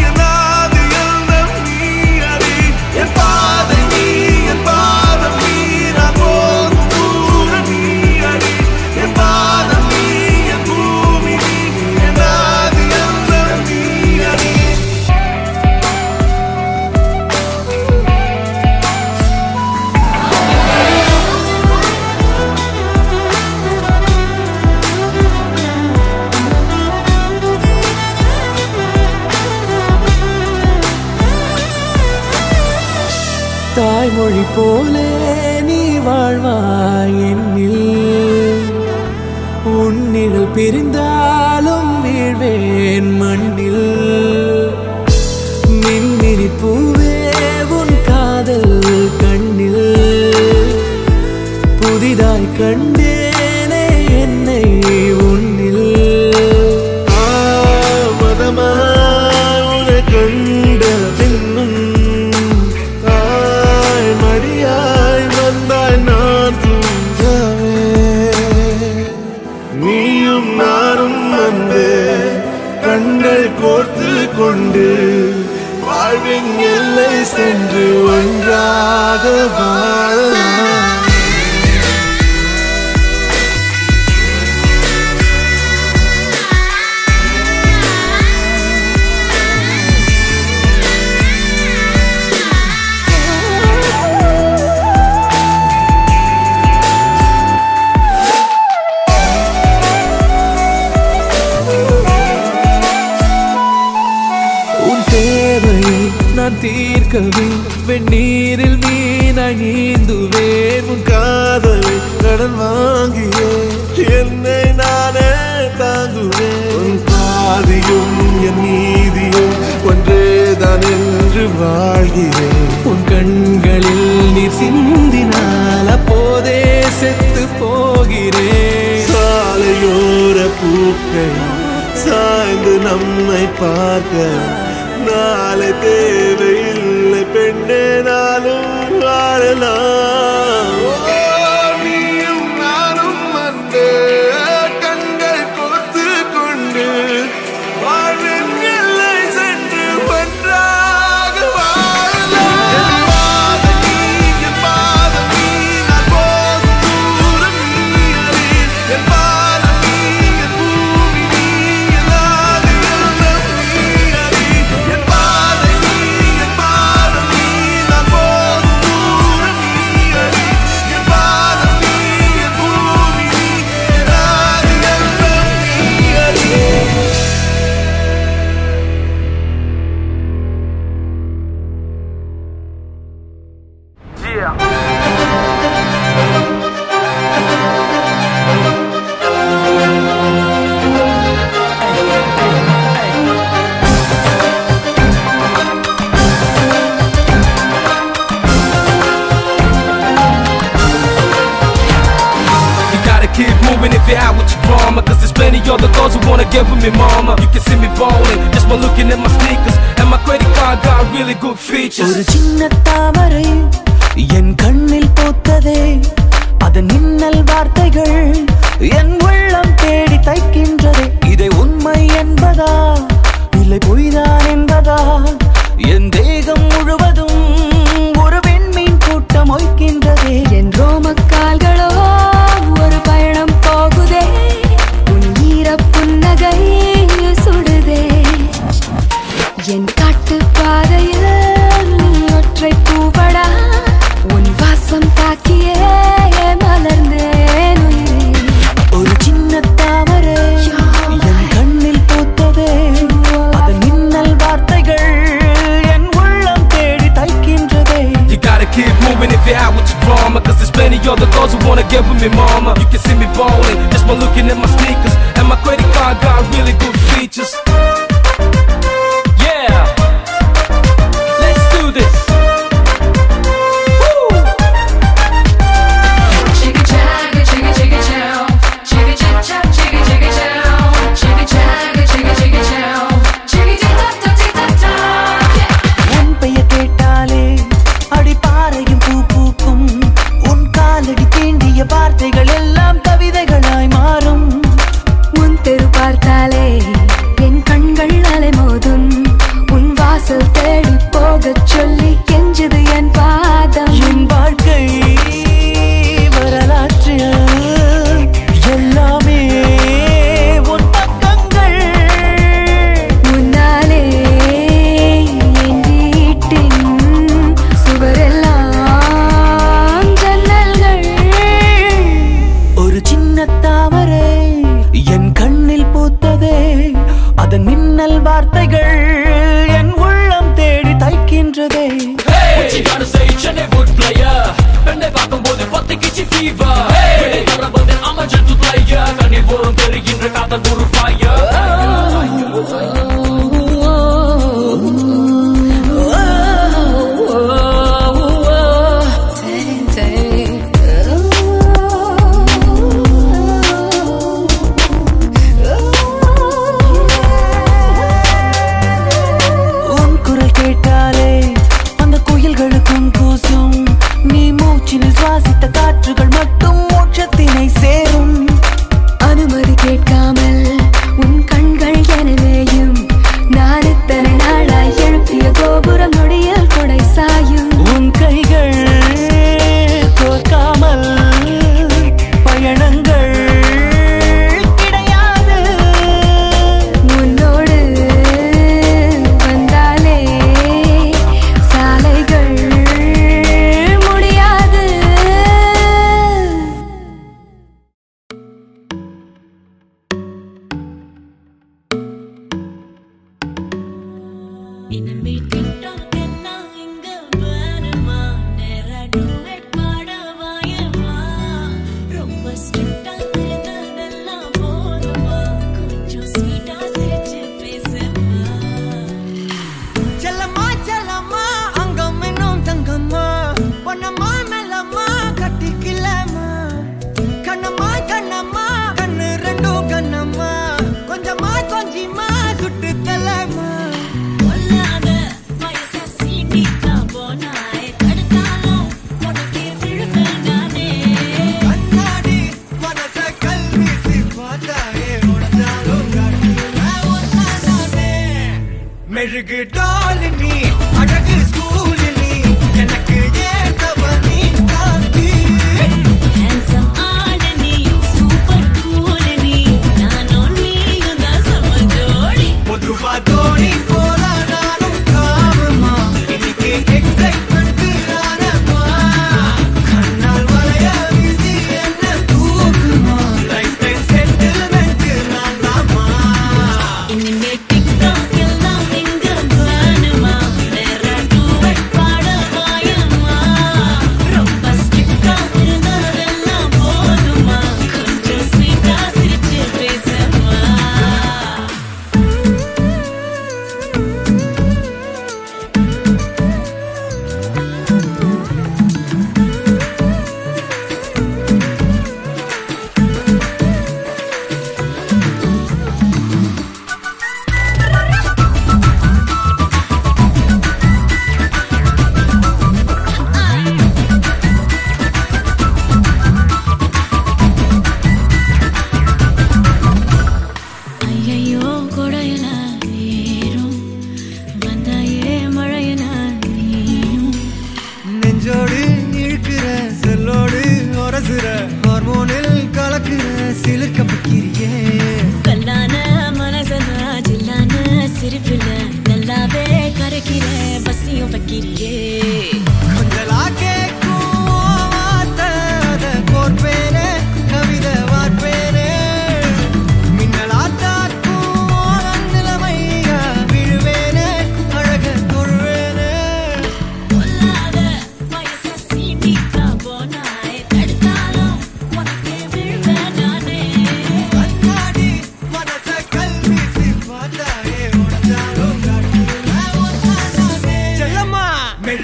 Speaker 7: என் ஆதி எண்ணம் நீ அறி. என் பாதம் நீ, என் பாதம் நீ, நான் போகும் தூரம் நீ அறி. என் பாதம் நீ, என் பூமி நீ, என் ஆதி எண்ணம் நீ அறி.
Speaker 2: தாய்மொழி போலே நீ வாழ்வாய் என்னில். உன்னில் பிரிந்தாலும் வீழ்வேன் மண்ணில். மின்மினி பூவே உன் காதல் கண்ணில். புதிதாய் கண்டேனே என்னை உன்னில்.
Speaker 7: மதமாய் உன்னை கண்ட பின்னும் மடியாய் வந்தாய் நான் தூங்கவே. நீயும் நானும் அன்பே கண்கள் கோர்த்து கொண்டு வாழ்வின் எல்லை சென்று ஒன்றாக வாழலாம்.
Speaker 2: நான் தீர்க்கவே வெந்நீரில் மீனாய் நீந்துவேன்.
Speaker 7: உன் காதலை கடன் வாங்கியே என்னை நானே தாங்குவேன். உன் பாதியும் என் நீதியும் ஒன்றேதான் என்று வாழ்கிறேன்.
Speaker 2: உன் கண்களில் நீர் சிந்தினால் அப்போதே செத்து போகிறேன்.
Speaker 7: சாலையோர பூக்கள் சாய்ந்து நம்மை பார்க்க நாளை தேவையில்லை பெண்ணே நாளும் வாழலாம். நீயும் நானும் அன்பே கண்கள் கோர்த்து கொண்டு வாழ்வின் எல்லை சென்று ஒன்றாக வாழலாம். என் பாதம் நீ, என் பாதம் நீ, நான் போகும் தூரம் நீ அறி. என் பாதம் நீ, என் பூமி நீ, என் ஆதி எண்ணம் நீ அறி. என் பாதம் நீ, என் பாதம் நீ, நான் போகும் தூரம் நீ அறி. என் பாதம் நீ, என் பூமி நீ, என் ஆதி எண்ணம் நீ அறி.
Speaker 8: Keep moving if you're out with your drama, cause there's plenty other girls who wanna get with me, mama. You can see me ballin' just by looking at my sneakers and my credit card car got really good features.
Speaker 2: ஒரு சின்ன தாமரை என் கண்ணில் பூத்ததே, அதன் மின்னல் வார்த்தைகள் என் உள்ளம் தேடி தைக்கின்றதே. இதை உண்மை என்பதா இல்லை பொய்தான் என்பதா? என் தேகம் முழுவதும் ஒரு வெண்மீன் கூட்டம் ஒய்க்கின்றதே.
Speaker 4: என் ரோமக்கால்களோ ஒரு பயணம் போகுதே, உன் ஈர புன்னகை சுடுதே. என் காட்டு பாதையில் ஒற்றை பூவடா, உன் வாசம் தாக்கியே மலர்ந்தேன் உயிரே.
Speaker 2: ஒரு சின்ன தாமரை என் கண்ணில் பூத்ததே, அதன் மின்னல் வார்த்தைகள் என் உள்ளம் தேடி தைக்கின்றதே.
Speaker 8: You gotta keep moving if you're out with your drama, cause there's plenty other girls who wanna get with me, mama. You can see me ballin' just by looking at my sneakers, and my credit card got really good features. Yeah, let's do this. Woo!
Speaker 1: Chicka chagga, chicka chicka chow. Chicka chip chop, chicka chicka chow. Chicka chagga, chicka chicka chow. Chicka tick tock tock tick tock tock.
Speaker 2: உன் பெயர் கேட்டாலே அடிப்பாறையும் பூ பூக்கும், உன் காலடி தீண்டிய வார்த்தைகள் எல்லாம் கவிதைகளாய் மாறும்.
Speaker 4: உன் தெரு பார்த்தாலே என் கண்கள் அலைமோதும், உன் வாசல் தேடி போகச் சொல்லி கெஞ்சுது என் பாதம்.
Speaker 2: என் வாழ்க்கை வரலாற்றில் எல்லாமே உன் பக்கங்கள்.
Speaker 4: முன்னாலே என் வீட்டின் சுவரெல்லாம் ஜன்னல்கள்.
Speaker 2: ஒரு சின்ன தாமரை என் கண்ணில் பூத்ததே, அதன் மின்னல் வார்த்தைகள் என் உள்ளம் தேடி தைக்கின்றதே.
Speaker 8: What you gotta say, Chennai wood player. பெண்ணை பார்க்கும்போது பத்திக்கிச்சு fever. வெளியே தரவது I'm a gentle player. கண்ணில் போரும் தெரிகின்ற காதல் ஒரு fire.
Speaker 2: உன் குரல் கேட்டாலே அந்த குயில்களுக்கும் கூசும், நீ மூச்சினில் சுவாசித்த காற்றுகள் மட்டும் மோட்சத்தினை சேரும்.
Speaker 4: அனுமதி கேட்காமல் உன் கண்கள் எனவேயும், நான் இத்தனை நாளாய் எழுப்பிய கோபுரம் நொடியில் கொடை சாயும்.
Speaker 2: உன் கைகள் தோற்காமல் பயணங்கள் கிடையாது.
Speaker 4: உன்னோடு வந்தாலே சாலைகள் முடியாது.
Speaker 1: இனிமே TikTok எல்லாம் இங்க வேணுமா? நேரா duet பாட வாயேம்மா. ரொம்ப strict ஆ இருந்ததெல்லாம் போதுமா? கொஞ்சம் sweet ஆ சிரிச்சு பேசம்மா.
Speaker 5: செல்லம்மா செல்லம்மா அங்கம் இன்னும் தங்கம்மா, பொன்னம்மா மெல்லம்மா கட்டிக்கலம்மா. கண்ணம்மா கண்ணம்மா கண்ணு ரெண்டும் கண்ணம்மா, கொஞ்சமா கொஞ்சிமா சுட்டு தலம்மா.
Speaker 1: கொல்லாத வயசா சீண்டிட்டா போனாய், தடுத்தாலும் உனக்கே விழுவேன் நானே.
Speaker 5: கண்ணாடி மனச கல்வீசி பார்த்தாயே, உடஞ்சாலும் காட்டுவேன் ஒன்னானே. மெழுகு டால் நீ, அழகு ஸ்கூல் நீ, எனக்கு ஏத்தவ நீ காந்தி.
Speaker 1: Handsome ஆளு நீ, super cool நீ, நானும் நீயும் தான் சம ஜோடி.
Speaker 5: பொதுவா தோணி போல நானும் காமமா, இன்னைக்கு எக்ஸைட்மெண்ட் ஆனமா. கண்ணால் வளைய வீசி என்ன தூக்குமா, லைஃப் டைம் செட்டில்மெண்ட் நான் தாமா.
Speaker 1: இனிமே TikTok எல்லாம் இங்க வேணுமா?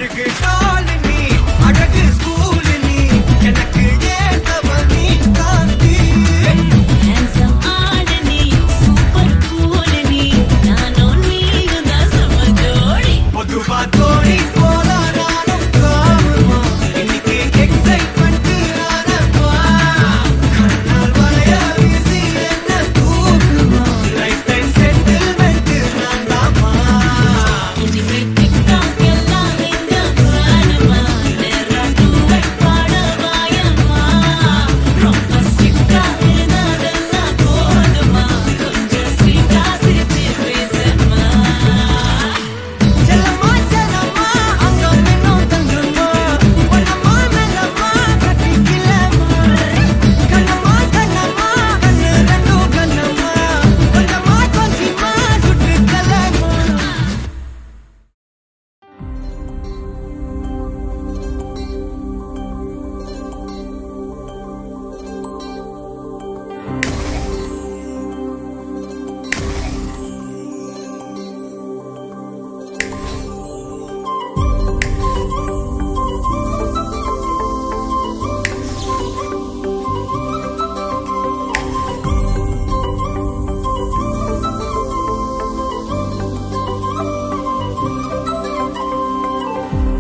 Speaker 5: அழுகு டால் நீ அழகு ஸ்கூல் நீ எனக்கு ஏத்தவன் நீ தாண்டி
Speaker 1: handsome ஆடு நீ super cool நீ நானும் நீயும் தான் சம ஜோடி
Speaker 5: பொதுவா தோணி போல நானும் காணுமா இன்னைக்கு எக்ஸைட்மெண்ட் ஆனப்பா கண்ணால் வளைய வீசி என்ன தூக்குமா லைஃப் டைம் செட்டில்மெண்ட் நான் தாமா
Speaker 1: இனிமே TikTok எல்லாம் எங்க வேணுமா நேரா duet பாட வாயம்மா ரொம்ப ஸ்ட்ரிக்டா இருந்தாதெல்லாம் போதுமா கொஞ்சம் ஸ்வீட்டா சிரிச்சு பேசுமா
Speaker 5: செல்லம்மா செல்லம்மா அங்க இன்னும் தங்கம்மா ஒன்னம்மா மெல்லம்மா கட்டிக்கலம்மா கண்ணம்மா கண்ணம்மா கண்ணு ரெண்டும் கண்ணம்மா கொஞ்சமா கொஞ்சமா சுட்டுக்கலம்மா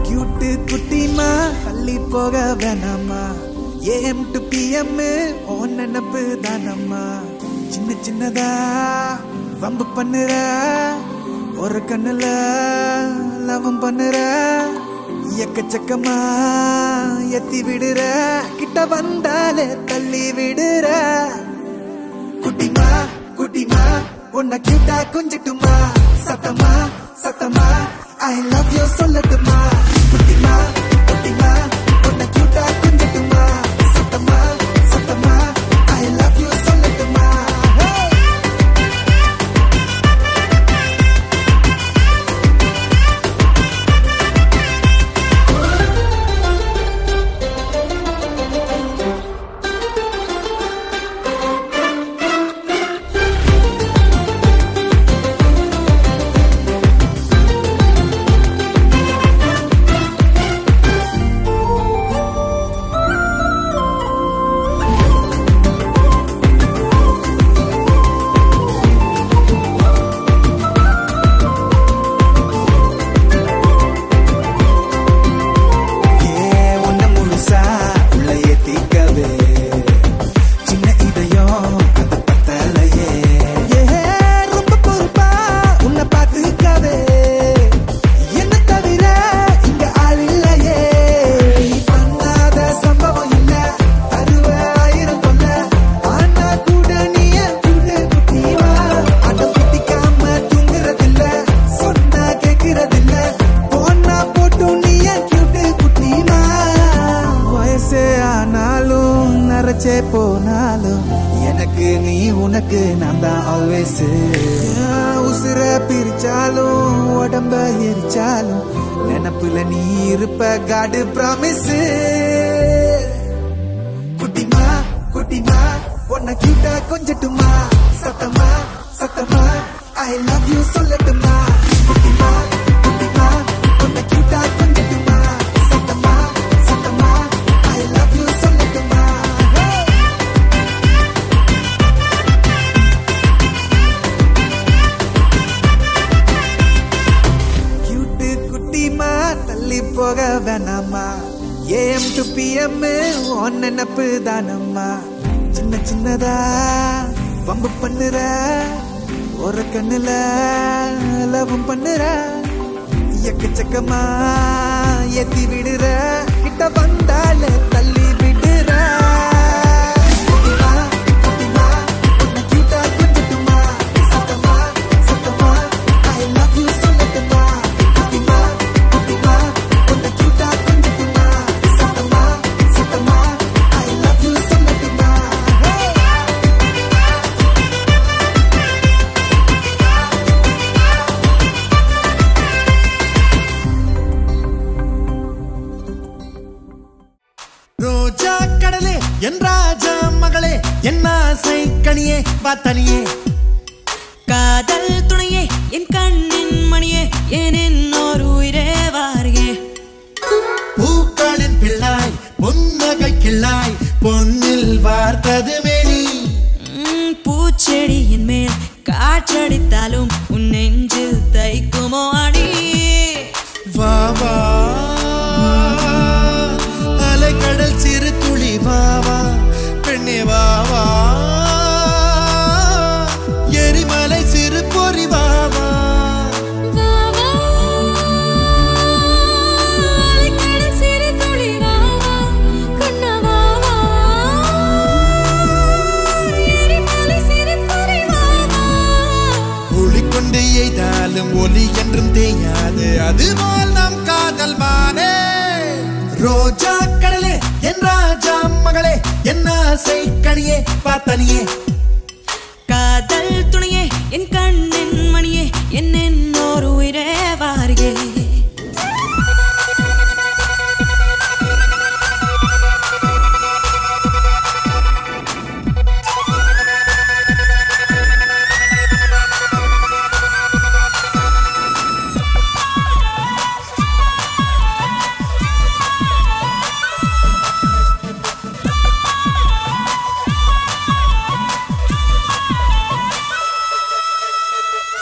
Speaker 9: கியூட்டு குட்டிமா தள்ளி போக வேணாமா AM to PM ஓ நினப்பு தானம்மா சின்ன சின்னதா வம்பு பண்ணுற ஒரு கண்ணுல லவம் பண்ணுற எக்கச்சக்கமா எத்தி விடுற கிட்ட வந்தாலே தள்ளி விடுற குட்டிமா குட்டிமா உன்னை கியூட்டா கொஞ்சிட்டுமா சத்தமா சத்தமா I love you சொல்லட்டுமா குட்டிமா குட்டிமா உன்னை கியூட்டா கொஞ்சிட்டுமா சத்தமா சத்தமா I love you சொல்லட்டுமா உன்னை முழுசா உள்ள ஏத்திக்கவே சின்ன இதயம் அது பத்தலையே ரொம்ப பொறுப்பா உன்னை பார்த்துக்கவே என்ன தவிர இங்க ஆள் இல்லையே நீ பண்ணாத சம்பவம் இல்ல தருவ ஆயிரம் கொல்ல ஆனா கூட நீ என் கூட்டு குட்டிவா அடம் குட்டிக்காம தூங்குறதில்ல சொன்னா கேட்கிறதில்ல போனா போட்டு நீ என் கூட்டு குட்டிமா வயசே ஆனாலும் நரைச்சே போனாலும் எனக்கு நீ உனக்கு நான் தான் ஆல்வேஸ் உசுர பிரிச்சாலும் உடம்ப எரிச்சாலும் நினப்புல நீ இருப்ப காடு ப்ராமிஸ் குட்டிமா குட்டிமா உன்னை கிட்ட கொஞ்சட்டுமா சத்தமா சத்தமா I love you சொல்லட்டுமா குட்டிமா குட்டிமா உன்னை கிட்ட கொஞ்சட்டுமா சத்தமா சத்தமா I love you சொல்லட்டுமா கியூட்டு குட்டிமா தள்ளி போக வேணாமா AM to PM உன் நினப்பு தானம்மா சின்ன சின்னதா வம்பு பண்ணுற ஒரு கண்ணுல லவம் பண்ணுற எக்கச்சக்கமா ஏத்தி விடுற கிட்ட வந்தால தள்ளி விடுற குட்டிமா குட்டிமா உன்னை கியூட்டா கொஞ்சட்டுமா சத்தமா சத்தமா I love you சொல்லட்டுமா குட்டிமா குட்டிமா உன்னை கியூட்டா கொஞ்சட்டுமா சத்தமா சத்தமா I love you சொல்லட்டுமா
Speaker 10: ரோஜா கடலே என் ராஜா மகளே என் ஆசை கனியே வாத்தனியே
Speaker 11: காதல் துணையே என் கண்ணின் மணியே ஏன் என்னோர் உயிரே வாரியே
Speaker 10: கிள்ளாய் பொன்னில் வார்த்தது மேனி
Speaker 11: பூச்செடியின் மேல் காற்றடித்தாலும் உன் நெஞ்சில் தைக்குமோ அடி
Speaker 10: வா வா அலைக்கடல் சிறு துளி வா வா பெண்ணே வா வா எரிமலை சிறு பொறி வா வா ஒலி என்றும் தேயாது அதுபோல் நம் காதல் மானே ரோஜா கடலே என் ராஜா மகளே என் ஆசை கனியே பார்த்தனியே
Speaker 11: காதல் துணையே என் கண்ணின் மணியே என்னோரு உயிரே வாரியே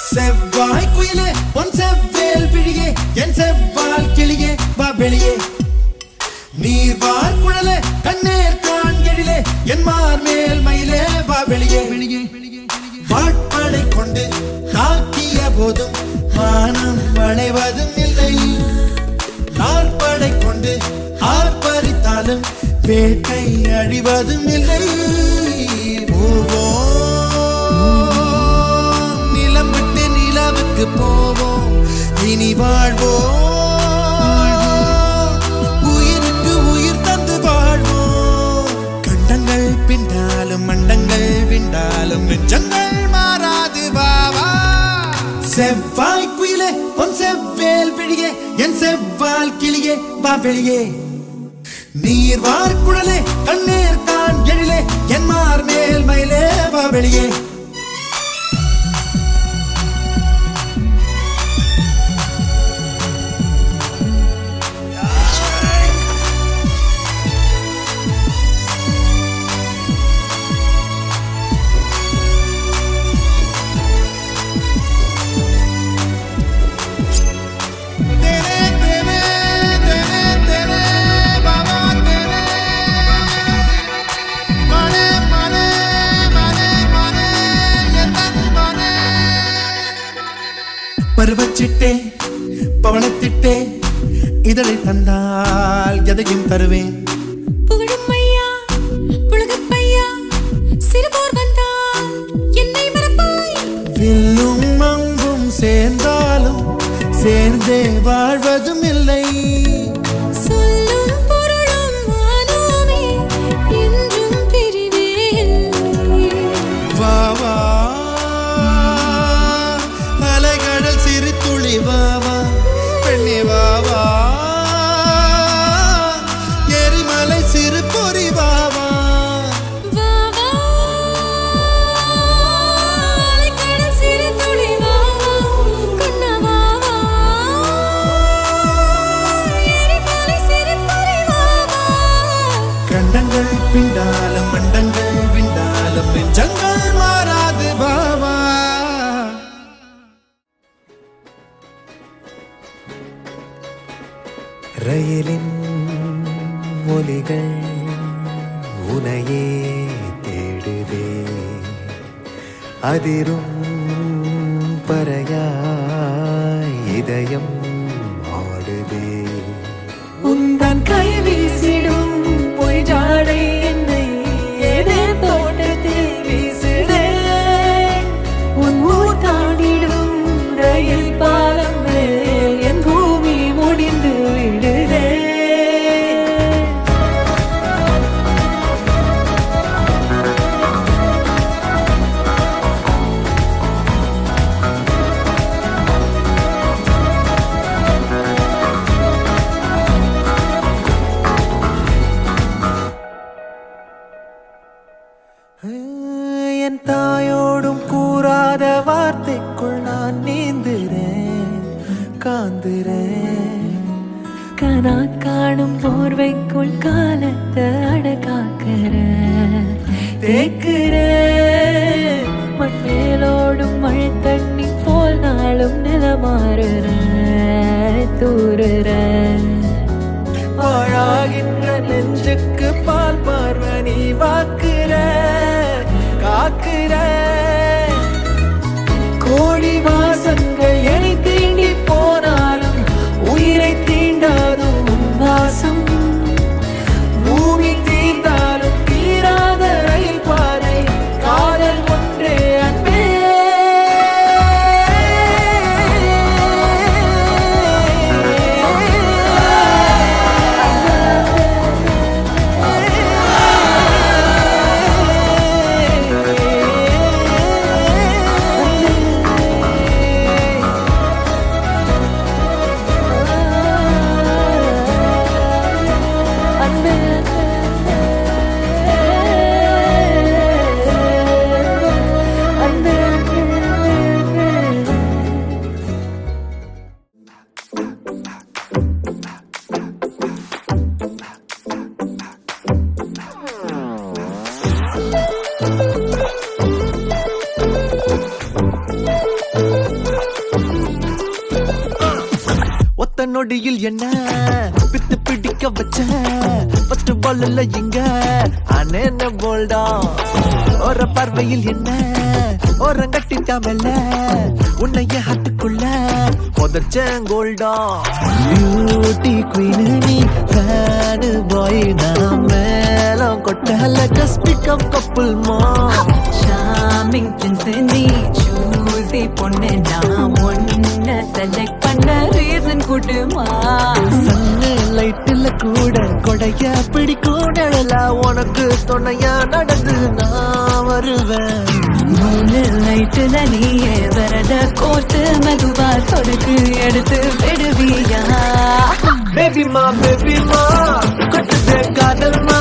Speaker 10: செவ்வாய் குயிலே பொன் செவ்வேல் விழியே என் செவ்வால் கிளியே வா வெளியே நீர்வார் குழலே கண்ணேர் காண்கெழிலே என் மார் மேல் மயிலே வா வெளியே வாட்படை கொண்டு தாக்கிய போதும் மானம் வளைவதும் இல்லை நாற்படை கொண்டு ஆர்ப்பரித்தாலும் வேட்டை அழிவதும் இல்லை போவோம் இனி வாழ்வோம் உயிருக்கு உயிர் தந்து வாழ்வோம் கண்டங்கள் பிண்டாலும் மண்டங்கள் விண்டாலும் நெஞ்சங்கள் மாறாது வாவா செவ்வாய் குயிலே பொன் செவ்வேல் விழியே என் செவ்வால் கிளியே வா வெளியே நீர்வார் குழலே கண்ணீர் கான் எழிலே என் மார் மேல் மயிலே வா வெளியே பருவச்சிட்டே பவனத்திட்டே இதழை தந்தால் எதையும் தருவேன்
Speaker 1: புகழும் ஐயா புலகப்பையா சிறுபோர் வந்தால் என்னை மறப்பாய்
Speaker 10: வில்லும் அம்பும் சேர்ந்தாலும் சேர்ந்தே வாழ்வதும் இல்லை
Speaker 1: சொல்லும் பொருளும் வானோமே என்றும் பிரிவே
Speaker 10: வா வா அலைகடல் சிறு துளி வா வா பெண்ணே வா வா எரிமலை சிறு பொறி வா வா கண்டங்கள் பிண்டாலும் மண்டங்கள் விண்டாலும் நெஞ்சங்கள் மாறாது பாவா
Speaker 12: ரயிலின் ஒலிகள் உனையே தேடுதே அதிரும் பறையாய் இதயம் ஆடுதே
Speaker 2: உந்தன் கை வீசிடும் பொய் ஜாடை என்னை ஏதே தோட்டத்தில் வீசுதே உன் ஊர் தாண்டிடும் ரயில் பாலம் மேல் என் பூமி முடிந்து விடுதே என் தாயோடும் கூறாத வார்த்தைக்குள் நான் நீந்துறேன் காந்துறேன் நான் காணும் போர்வைக்குள் காலத்தை அடக்காக்குற தேக்குற மண்ணேலோடும் மழை தண்ணி போல் நாளும் நிலமாறுற தூறுற பாழாகின்ற நெஞ்சுக்கு பால் பார்வை நீ வாக்குற காக்குற கோடி வாசங்கள் என்னை தீண்டி போனாலும் உயிரை தீண்டாதும் வாசம் பூமி தீர்ந்தாலும் தீராத ரயில் பாதை காதல் ஒன்றே அன்பே நொடியில் என்ன பித்து பிடிக்க வச்ச பத்து பால்ல இங்க அண்ணே போல்டா ஒரு பார்வையில் என்ன ஓரங்கட்டிட்டாமல்ல உன்னைய ஹத்துக்குள்ள புதச்சேங்கோல்டா பியூட்டி குயின் நீ ஃபேன் பாய் நான் மேல கொட்டல ஜஸ்ட் பிகம் கப்புள் மா ஷாமிங் பிரின்ஸ் நீ சூசி பொண்ணு நான் ஒன்ன செலக்ட் பண்ண ரீசன் குடுமா சன்னு லைட்ல கூட கொடைய பிடிக்கும் நிழலா உனக்கு துணையா நடந்து நான் வருவேன் மூணு லைட்ல நீயே வரத கோர்த்து மெதுவா சொடுக்கு எடுத்து விடுவியா பேபி மா கொட்டுதே காதல்மா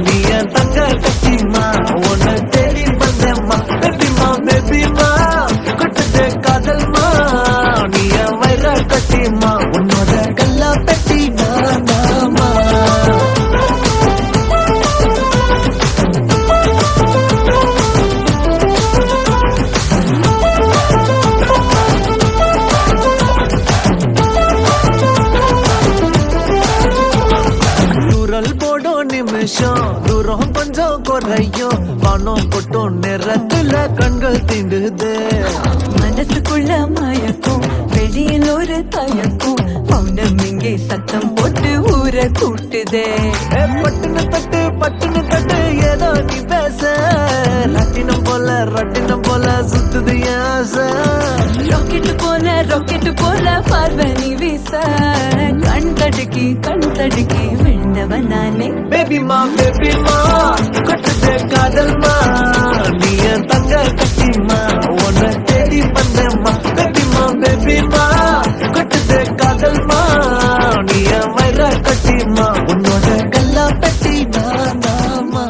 Speaker 2: நீ என் தங்க கட்டிமா உன்னை தேடி வந்தேம்மா பேபி மா கொட்டுதே காதல்மா நீ என் வயிற கட்டிமா உன்னோட கல்லா பெட்டி நானாமா தூரம் கொஞ்சம் குறையும் பணம் கொட்டும் நேரத்துல கண்கள் தீண்டுது மனசுக்குள்ள மயக்கும் வெளியில் ஒரு தயக்கும் பவுனம் இங்கே சத்தம் போட்டு ஊரை கூட்டுதே பட்டுன்னு தட்டு ஏதோ நீ பேச ரட்டினம் போல சுத்துது ஆசை ராக்கெட்டு போல பார்வை நீ வீச கண் தடுக்கி விழுந்தவன் நானே பேபி மா கொட்டுதே காதல்மா நீ என் தங்க கட்டிமா உன்னை தேடி வந்தேம்மா பேபி மா கொட்டுதே காதல்மா நீ என் வயிற கட்டிமா உன்னோட கல்லா பெட்டி நானாமா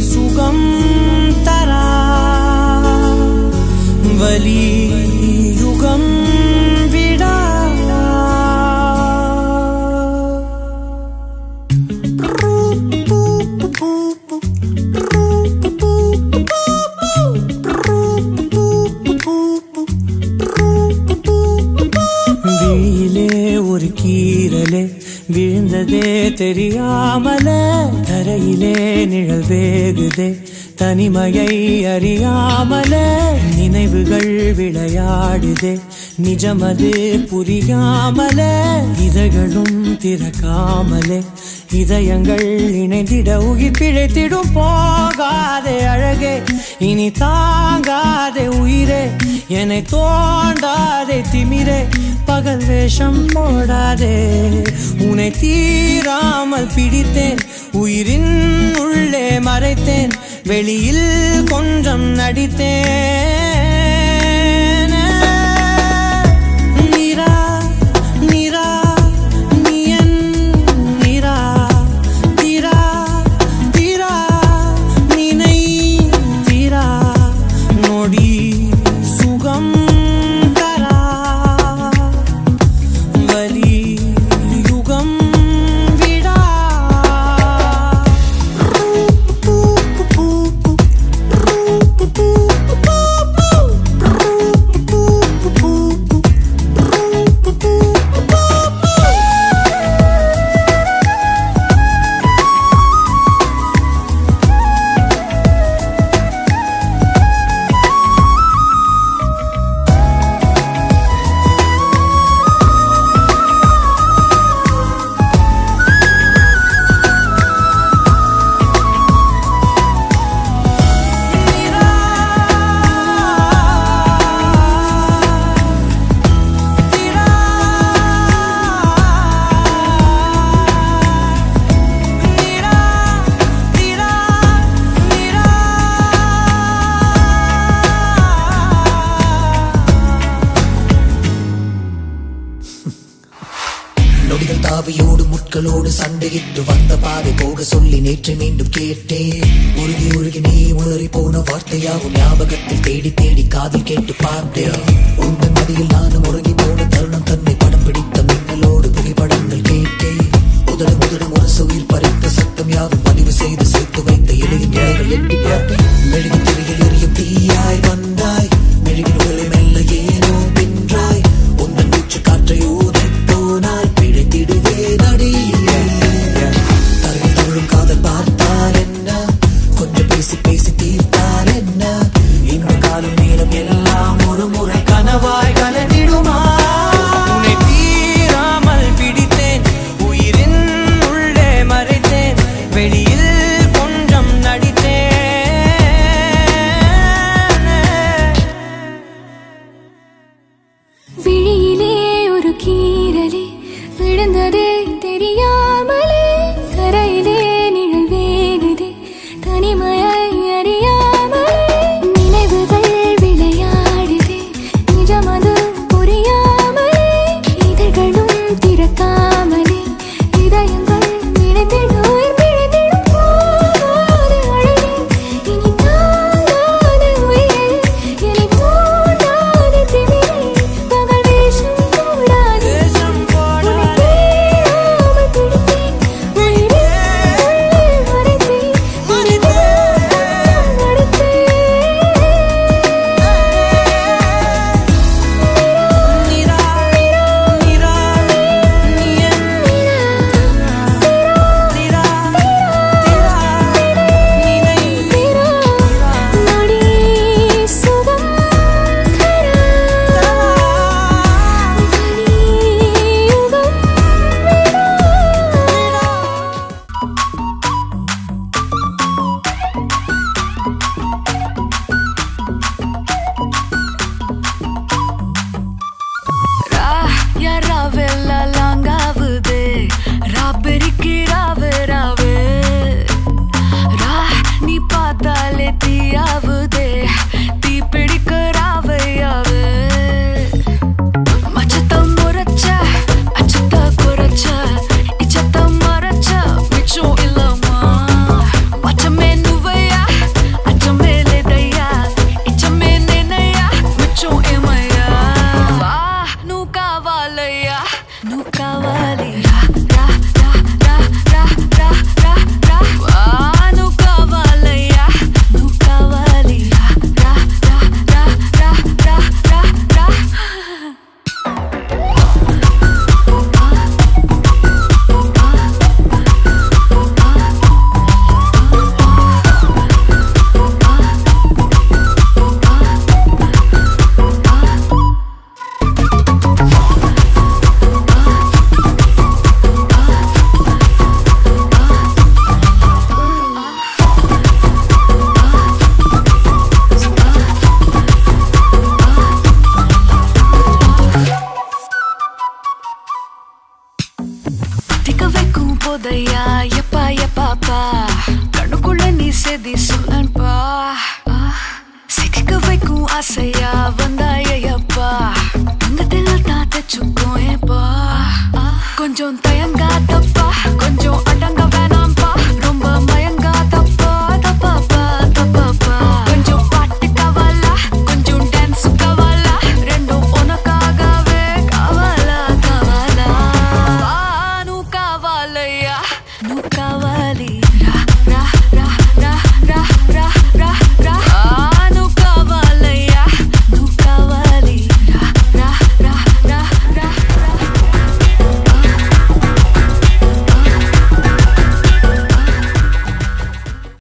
Speaker 13: சுகம் தரா வலி யுகம் விடா வீயிலே ஒரு கீரலே விழுந்ததே தெரியாமல தரையிலே நிழல் வேகுதே தனிமையை அறியாமல நினைவுகள் விளையாடுதே நிஜமது புரியாமல இதழ்களும் திறக்காமலே இதயங்கள் இணைந்திட உயிர் பிழைத்திடும் போகாதே அழகே இனி தாங்காதே உயிரே என்னை தோண்டாதே திமிரே பகல் வேஷம் போடாதே உன்னை தீராமல் பிடித்தேன் உயிரின் உள்ளே மறைத்தேன் வெளியில் கொஞ்சம் நடித்தேன் நீரா
Speaker 14: ஆவியோடு முட்களோடு சண்டையிட்டு வந்த பாதை போக சொல்லி நேற்று மீண்டும் கேட்டேன். உருகி உருகி நீ உளறி போன வார்த்தையாகும் ஞாபகத்தில் தேடி தேடி காதில் கேட்டு பார்த்தேன். உங்கள் மதியில் நானும் உறங்கி போன தருணம் தன்னை படம் பிடித்த மின்னலோடு புகைப்படங்கள் கேட்டேன். முதலும் முதலும் ஒரு உயிர் பறித்த சத்தம் யாவும் பதிவு செய்து சேர்த்து வைத்த இலையின் நிலைகள் எட்டி பார்த்தேன். மெழுகின் திரையில் எரியும் தீயாய் வந்தாய், மெழுகின் உடலை மெல்ல ஏனோ பின்றாய், உந்தன் மூச்சு காற்றை ஊதி போனாய், பிழைத்திடுவே நடிகை. தரையில் தொழும் காதல் பார்த்தால் என்ன, கொஞ்சம் பேசி பேசி தீர்த்தால் என்ன, இந்த காலம் நேரம் எல்லாம் ஒரு முறை கனவாய் கலந்திடுமா?
Speaker 13: உன்னை தீராமல் பிடித்தேன், உயிரின் உள்ளே மறைத்தேன், வெளியில் கொஞ்சம் நடித்தேன்.
Speaker 1: விழியிலே ஒரு கீறலே விழுந்ததே தெரியாமலே, கரையிலே நிழல் வேகுதே தனிமையை அறியாமலே, நினைவுகள் விளையாடுதே நிஜமது புரியாமலே, இதழ்களும் திறக்காமலே இதயங்கள் நினைத்திடும் உயிர் பிழைத்திடும் போகாத அழகே, இனி தாங்காத உயிரே, இனி தோன்றாத திமிரே, பகல் வேஷம் போடாதே, உன்னை தேடாமல் பிடித்தேன், உயிரே உள்ளே மறைத்தேன், மறைத்தேன் நடி சுகம் தர வலியுகம்
Speaker 15: யாராவெல்லா லாங்காவுது ராபெரிக்கு ராவு ராவு ரா நீ பார்த்தாலே தீயாவுதே தீ பிடிக்க ராவையாவு மச்சத்தம் முறைச்ச அச்சத்த குறைச்ச இச்சத்தம் மறைச்ச மிச்சம் இல்லம்மா மச்சமே நுவையா அச்சமே லேதையா இச்சமே நேனையா மிச்சம் ஏமையா வா நூ కావాలయ్యా నువ్వు కావాలి రా రా రా రా రా రా రా వా నువ్వు కావాలయ్యా నువ్వు కావాలి రా రా రా రా రా రా రా திக்க வைக்கும் போதையா எப்பா எப்பாப்பா கண்ணுக்குள்ள நீ செதி சொல்லன்பா சிக்க வைக்கும் ஆசையா வந்தாயப்பா தங்கத்தில் தான் தச்சுக்கும் ஏப்பா கொஞ்சம் தயங்காதப்பா கொஞ்சம் அடங்கா